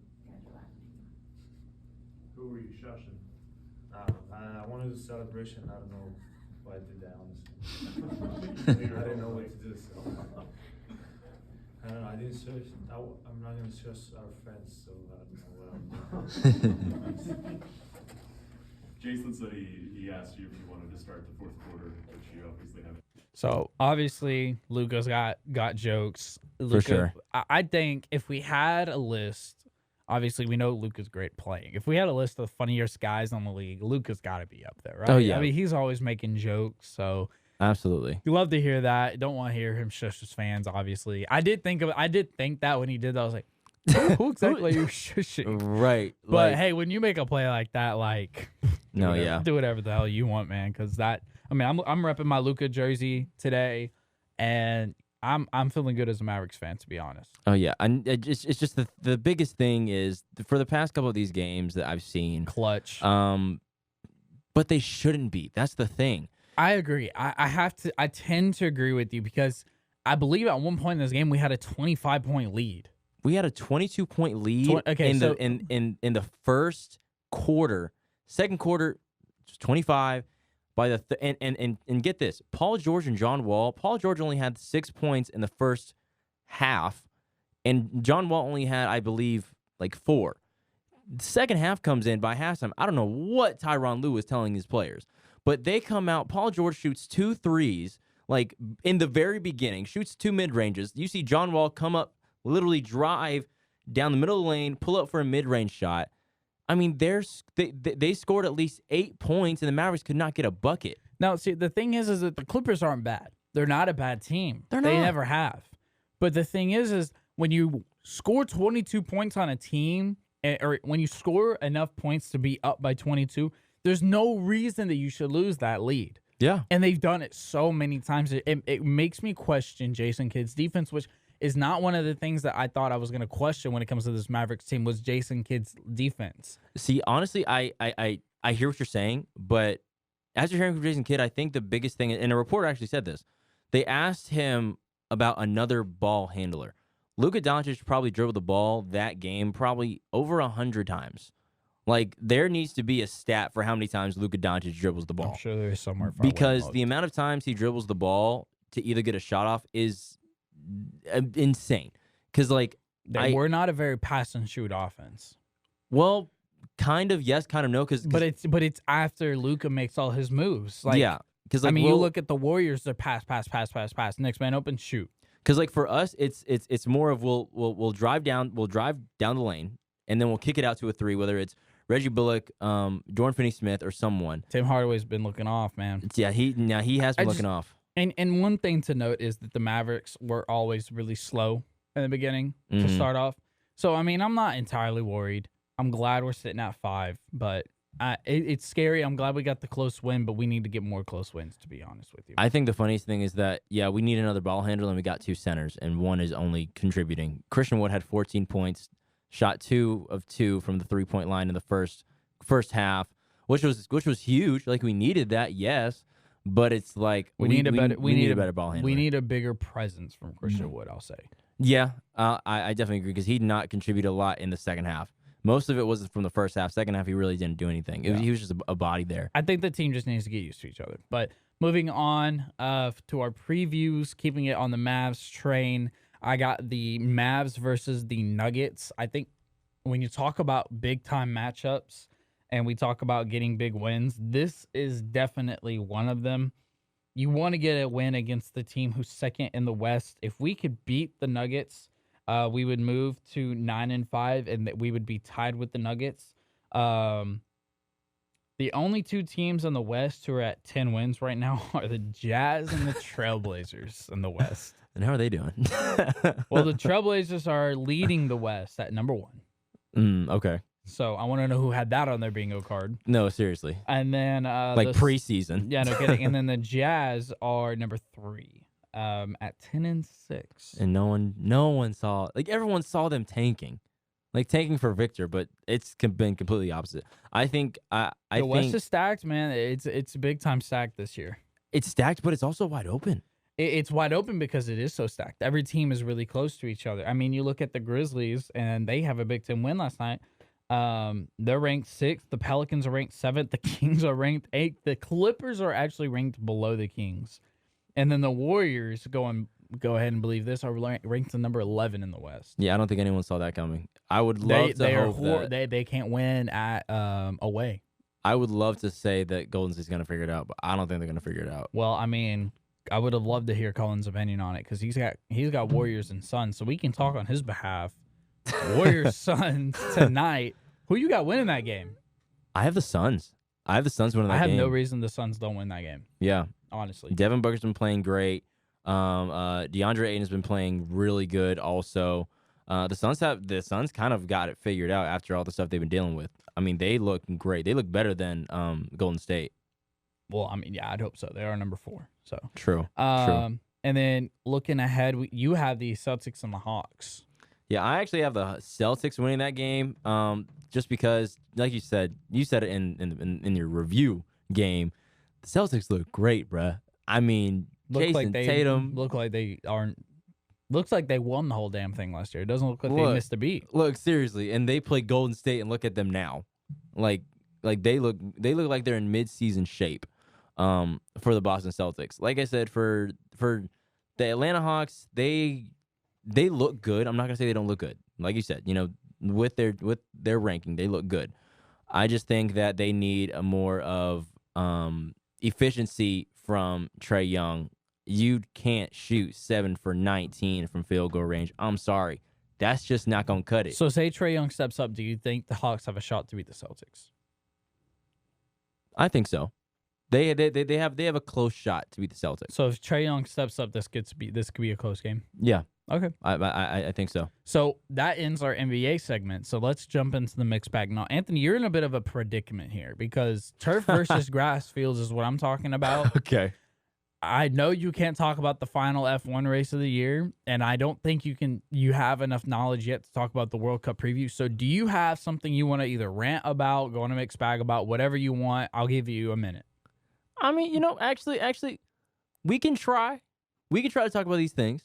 Who were you shushing? I wanted a celebration. I don't know why I did that, honestly. I didn't know what to do, so I don't know. I didn't shush. I'm not going to shush our friends, so I don't know what I'm doing. Jason said he asked you if you wanted to start the 4th quarter, which you obviously have. So, obviously, Luka's got jokes. For sure. I think if we had a list, obviously, we know Luka's great playing. If we had a list of the funniest guys in the league, Luka's got to be up there, right? Oh, yeah. I mean, he's always making jokes, so Absolutely. you love to hear that. Don't want to hear him shush his fans, obviously. I did think that when he did that. I was like, who exactly are you shushing? Right. But hey, when you make a play like that, do whatever the hell you want, man. Because I'm repping my Luka jersey today, and I'm feeling good as a Mavericks fan, to be honest. Oh yeah, and it's just the biggest thing is for the past couple of these games that I've seen, clutch. But they shouldn't be. That's the thing. I agree. I tend to agree with you because I believe at one point in this game we had a 25-point lead. We had a 22-point lead in the first quarter. Second quarter, 25. By the and get this, Paul George and John Wall. Paul George only had 6 points in the first half, and John Wall only had, I believe, like 4. The second half comes in by halftime. I don't know what Tyronn Lue was telling his players, but they come out. Paul George shoots 2 threes, like in the very beginning, shoots 2 mid-ranges. You see John Wall come up, literally drive down the middle of the lane, pull up for a mid-range shot. I mean, they scored at least 8 points, and the Mavericks could not get a bucket. Now, see, the thing is that the Clippers aren't bad. They're not a bad team. They never have. But the thing is when you score 22 points on a team, or when you score enough points to be up by 22, there's no reason that you should lose that lead. Yeah. And they've done it so many times. It makes me question Jason Kidd's defense, which is not one of the things that I thought I was going to question when it comes to this Mavericks team was Jason Kidd's defense. See, honestly, I hear what you're saying, but as you're hearing from Jason Kidd, I think the biggest thing, and a reporter actually said this, they asked him about another ball handler. Luka Doncic probably dribbled the ball that game probably over 100 times. Like, there needs to be a stat for how many times Luka Doncic dribbles the ball. I'm sure there is somewhere. Because the amount of times he dribbles the ball to either get a shot off is insane. Because, like, we're not a very pass and shoot offense. Well, kind of yes, kind of no. But it's after Luka makes all his moves. Like, yeah, because I mean, you look at the Warriors, they're pass. Next man open, shoot. Because like for us, it's more of we'll drive down the lane, and then we'll kick it out to a three, whether it's Reggie Bullock, Jordan Finney-Smith, or someone. Tim Hardaway's been looking off, man. Yeah, he has been looking off. And one thing to note is that the Mavericks were always really slow in the beginning to start off. So I mean, I'm not entirely worried. I'm glad we're sitting at 5, but it's scary. I'm glad we got the close win, but we need to get more close wins, to be honest with you. I think the funniest thing is that, yeah, we need another ball handler, and we got 2 centers, and one is only contributing. Christian Wood had 14 points, shot 2 of 2 from the 3-point line in the first half, which was huge. Like, we needed that, yes, but it's like we need a better ball handler. We need a bigger presence from Christian Wood, I'll say. Yeah, I definitely agree, because he did not contribute a lot in the second half. Most of it was from the first half. Second half, he really didn't do anything. He was just a body there. I think the team just needs to get used to each other. But moving on to our previews, keeping it on the Mavs train, I got the Mavs versus the Nuggets. I think when you talk about big-time matchups and we talk about getting big wins, this is definitely one of them. You want to get a win against the team who's second in the West. If we could beat the Nuggets, we would move to 9-5, and that we would be tied with the Nuggets. The only 2 teams in the West who are at 10 wins right now are the Jazz and the Trailblazers in the West. And how are they doing? Well, the Trailblazers are leading the West at number 1. Okay. So I want to know who had that on their bingo card. No, seriously. And then preseason. Yeah, no kidding. And then the Jazz are number 3. At 10-6, and no one saw, like, everyone saw them tanking for Victor, but it's been completely opposite. I think the West is stacked, man. It's big time stacked this year. It's stacked, but it's also wide open. It's wide open because it is so stacked. Every team is really close to each other. I mean, you look at the Grizzlies, and they have a Big Ten win last night. They're ranked 6th. The Pelicans are ranked 7th. The Kings are ranked 8th. The Clippers are actually ranked below the Kings. And then the Warriors, go ahead and believe this, are ranked number 11 in the West. Yeah, I don't think anyone saw that coming. I would love to hope that they can't win at away. I would love to say that Golden State's going to figure it out, but I don't think they're going to figure it out. Well, I mean, I would have loved to hear Cullen's opinion on it, because he's got Warriors and Suns, so we can talk on his behalf. Warriors Suns tonight. Who you got winning that game? I have the Suns. winning that game. I have no reason the Suns don't win that game. Yeah. Honestly. Devin Booker's been playing great. DeAndre Ayton has been playing really good also. The Suns kind of got it figured out after all the stuff they've been dealing with. I mean, they look great. They look better than Golden State. Well, I mean, yeah, I'd hope so. They are number 4. So True. And then looking ahead, you have the Celtics and the Hawks. Yeah, I actually have the Celtics winning that game. Just because, like you said it in your review game. The Celtics look great, bruh. I mean, Jason Tatum. Looks like they won the whole damn thing last year. It doesn't look like they missed a beat. Look, seriously, and they play Golden State, and look at them now. Like they look like they're in mid-season shape. For the Boston Celtics. Like I said, for the Atlanta Hawks, they look good. I'm not gonna say they don't look good. Like you said, with their ranking, they look good. I just think that they need a more of efficiency from Trae Young. You can't shoot 7 for 19 from field goal range. I'm sorry. That's just not going to cut it. So say Trae Young steps up. Do you think the Hawks have a shot to beat the Celtics? I think so. They have a close shot to beat the Celtics. So if Trae Young steps up, this could be a close game. Yeah. Okay. I think so. So that ends our NBA segment. So let's jump into the mixed bag. Now, Anthony, you're in a bit of a predicament here because turf versus grass fields is what I'm talking about. Okay. I know you can't talk about the final F1 race of the year, and I don't think you have enough knowledge yet to talk about the World Cup preview. So do you have something you want to either rant about, go on a mixed bag about, whatever you want? I'll give you a minute. I mean, actually, we can try. We can try to talk about these things.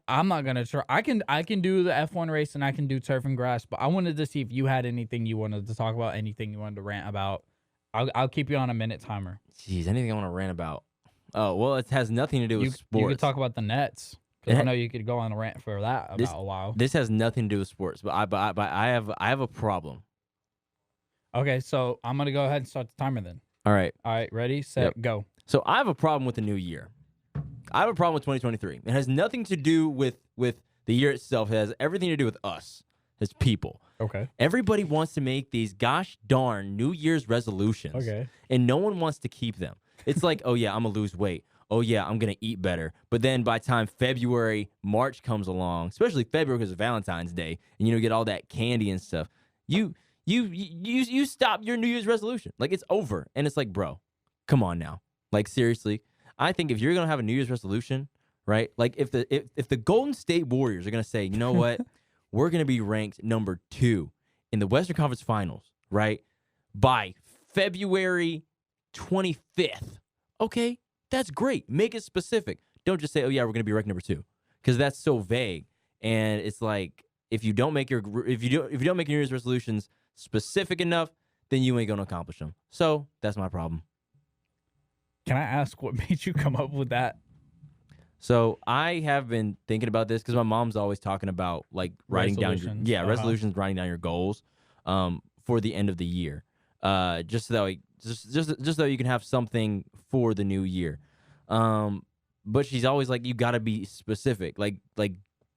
I'm not gonna try. I can do the F1 race and I can do turf and grass, but I wanted to see if you had anything you wanted to talk about, anything you wanted to rant about. I'll keep you on a minute timer. Jeez, anything I want to rant about? Oh, well, it has nothing to do with sports. You could talk about the Nets. Because I know you could go on a rant for that about a while. This has nothing to do with sports, but I have a problem Okay, so I'm gonna go ahead and start the timer then. All right. All right, ready, set, Yep. go. So I have a problem with the new year. I have a problem with 2023. It has nothing to do with the year itself. It has everything to do with us as people. Okay. Everybody wants to make these gosh darn New Year's resolutions. Okay. And no one wants to keep them. It's like, oh yeah, I'm gonna lose weight. Oh yeah, I'm gonna eat better. But then by the time February, March comes along, especially February because of Valentine's Day, and you get all that candy and stuff, you stop your New Year's resolution. Like it's over. And it's like, bro, come on now. Like seriously. I think if you're gonna have a New Year's resolution, right? Like if the Golden State Warriors are gonna say, you know what, we're gonna be ranked number 2 in the Western Conference Finals, right? By February 25th. Okay, that's great. Make it specific. Don't just say, oh yeah, we're gonna be ranked number 2, because that's so vague. And it's like if you don't make your New Year's resolutions specific enough, then you ain't gonna accomplish them. So that's my problem. Can I ask what made you come up with that? So I have been thinking about this because my mom's always talking about like writing down your resolutions, writing down your goals for the end of the year, just so you can have something for the new year. But she's always like, you got to be specific, like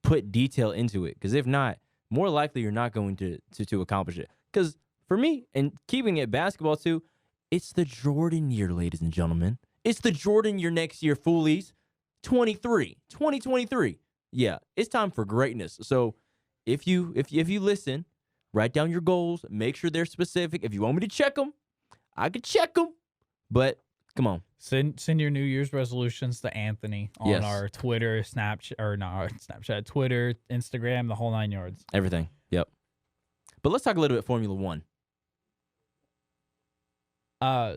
put detail into it, because if not, more likely you're not going to accomplish it. Because for me, and keeping it basketball too, it's the Jordan year, ladies and gentlemen. It's the Jordan year next year, foolies. 2023. Yeah, it's time for greatness. So if you listen, write down your goals, make sure they're specific. If you want me to check them, I could check them. But come on. Send your New Year's resolutions to Anthony on our Twitter, Snapchat, Twitter, Instagram, the whole 9 yards. Everything. Yep. But let's talk a little bit Formula One. I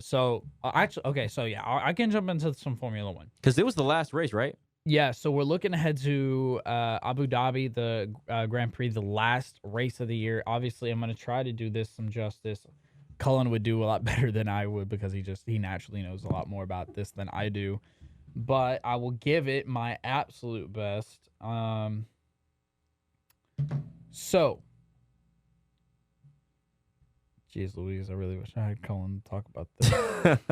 can jump into some Formula One. Because it was the last race, right? Yeah, so we're looking ahead to Abu Dhabi, the Grand Prix, the last race of the year. Obviously, I'm going to try to do this some justice. Cullen would do a lot better than I would because he naturally knows a lot more about this than I do. But I will give it my absolute best. Jeez Louise, I really wish I had Cullen talk about this. Just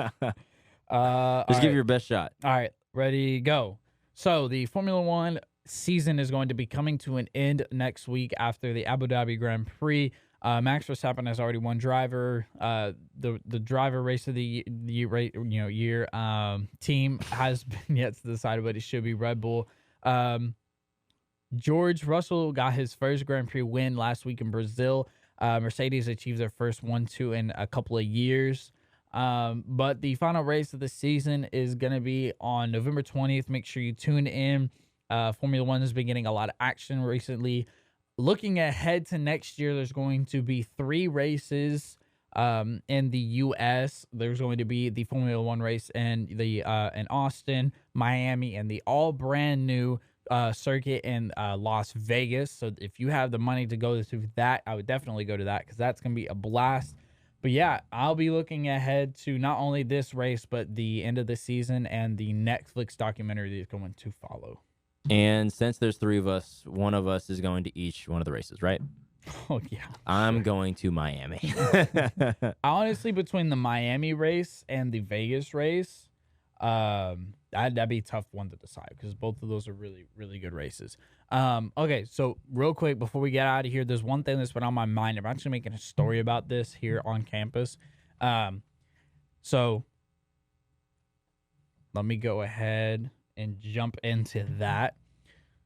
give it your best shot. All right, ready, go. So the Formula One season is going to be coming to an end next week after the Abu Dhabi Grand Prix. Max Verstappen has already won driver. The driver race of the year team has been yet to decide, but it should be Red Bull. George Russell got his first Grand Prix win last week in Brazil. Mercedes achieved their first 1-2 in a couple of years. But the final race of the season is going to be on November 20th. Make sure you tune in. Formula One has been getting a lot of action recently. Looking ahead to next year, there's going to be 3 races in the U.S. There's going to be the Formula One race in Austin, Miami, and the all brand new circuit in Las Vegas. So if you have the money to go to that, I would definitely go to that because that's going to be a blast. But yeah, I'll be looking ahead to not only this race, but the end of the season and the Netflix documentary that is going to follow. And since there's 3 of us, one of us is going to each one of the races, right? Oh, yeah. I'm going to Miami. Honestly, between the Miami race and the Vegas race, that'd be a tough one to decide because both of those are really, really good races. Okay, so real quick, before we get out of here, there's one thing that's been on my mind. I'm actually making a story about this here on campus. So let me go ahead and jump into that.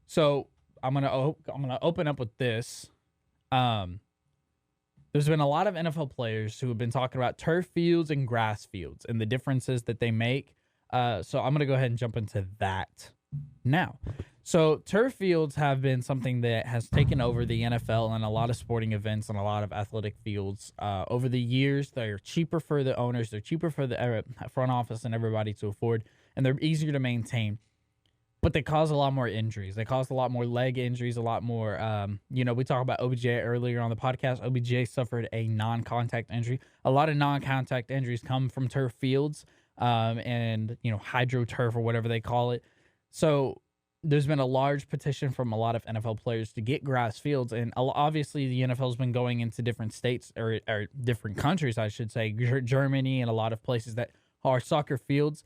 So I'm gonna open up with this. There's been a lot of NFL players who have been talking about turf fields and grass fields and the differences that they make. So I'm gonna go ahead and jump into that now. So turf fields have been something that has taken over the NFL and a lot of sporting events and a lot of athletic fields over the years. They're cheaper for the owners. They're cheaper for the front office and everybody to afford, and they're easier to maintain. But they cause a lot more injuries. They cause a lot more leg injuries, a lot more, we talked about OBJ earlier on the podcast. OBJ suffered a non-contact injury. A lot of non-contact injuries come from turf fields and, hydro turf or whatever they call it. So there's been a large petition from a lot of NFL players to get grass fields, and obviously the NFL's been going into different states or different countries, I should say, Germany and a lot of places that are soccer fields,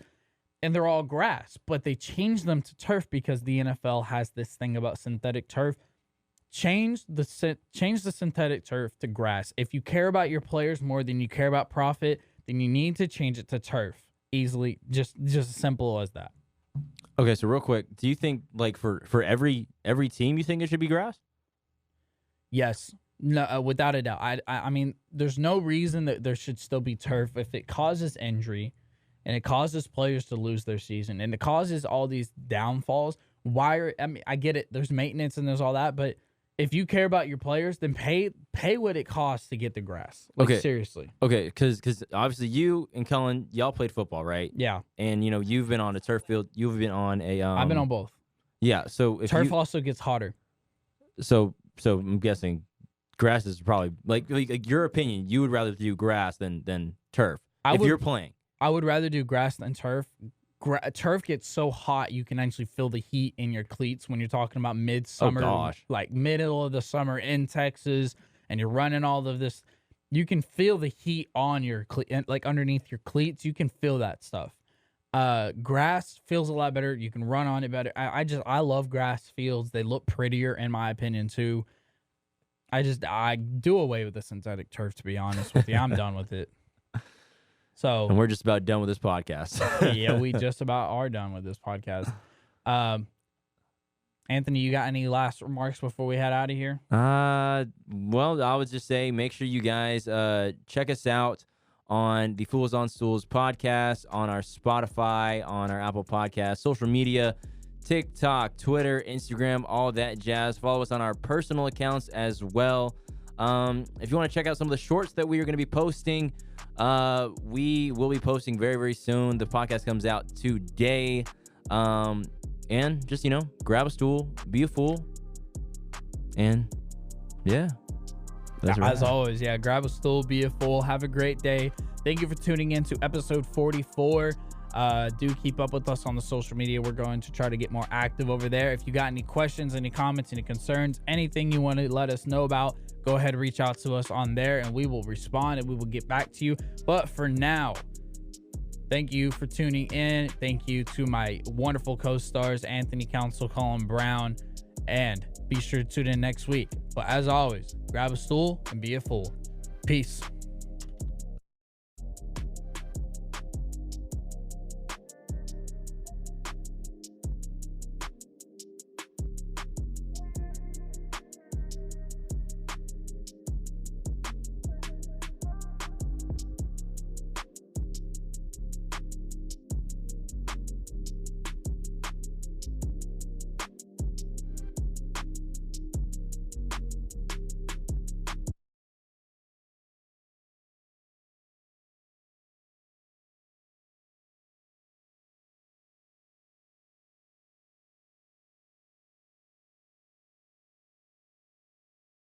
and they're all grass, but they changed them to turf because the NFL has this thing about synthetic turf. Change the synthetic turf to grass. If you care about your players more than you care about profit, then you need to change it to turf. Easily, just as simple as that. Okay, so real quick, do you think like for every team, you think it should be grass? Yes, no, without a doubt. I mean, there's no reason that there should still be turf if it causes injury, and it causes players to lose their season, and it causes all these downfalls. I mean, I get it. There's maintenance and there's all that, but if you care about your players, then pay what it costs to get the grass. Like, okay, seriously. Okay, because obviously you and Cullen, y'all played football, right? Yeah. And you've been on a turf field. You've been on a. I've been on both. Yeah. So if turf also gets hotter. So I'm guessing grass is probably like your opinion. You would rather do grass than turf if you're playing. I would rather do grass than turf. Turf gets so hot you can actually feel the heat in your cleats when you're talking about midsummer, like middle of the summer in Texas, and you're running all of this. You can feel the heat on your like underneath your cleats. You can feel that stuff. Grass feels a lot better. You can run on it better. I love grass fields. They look prettier in my opinion too. I do away with the synthetic turf, to be honest with you. I'm done with it. So, and we're just about done with this podcast. Yeah, we just about are done with this podcast. Anthony, you got any last remarks before we head out of here? Well, I would just say make sure you guys check us out on the Fools on Stools podcast, on our Spotify, on our Apple Podcast, social media, TikTok, Twitter, Instagram, all that jazz. Follow us on our personal accounts as well. If you want to check out some of the shorts that we are going to be posting, we will be posting very, very soon. The podcast comes out today. And just, grab a stool, be a fool. And yeah. As always, grab a stool, be a fool. Have a great day. Thank you for tuning in to episode 44. Do keep up with us on the social media. We're going to try to get more active over there. If you got any questions, any comments, any concerns, anything you want to let us know about, go ahead and reach out to us on there and we will respond and we will get back to you. But for now, thank you for tuning in. Thank you to my wonderful co-stars, Anthony Council, Cullen Brown, and be sure to tune in next week. But as always, grab a stool and be a fool. Peace.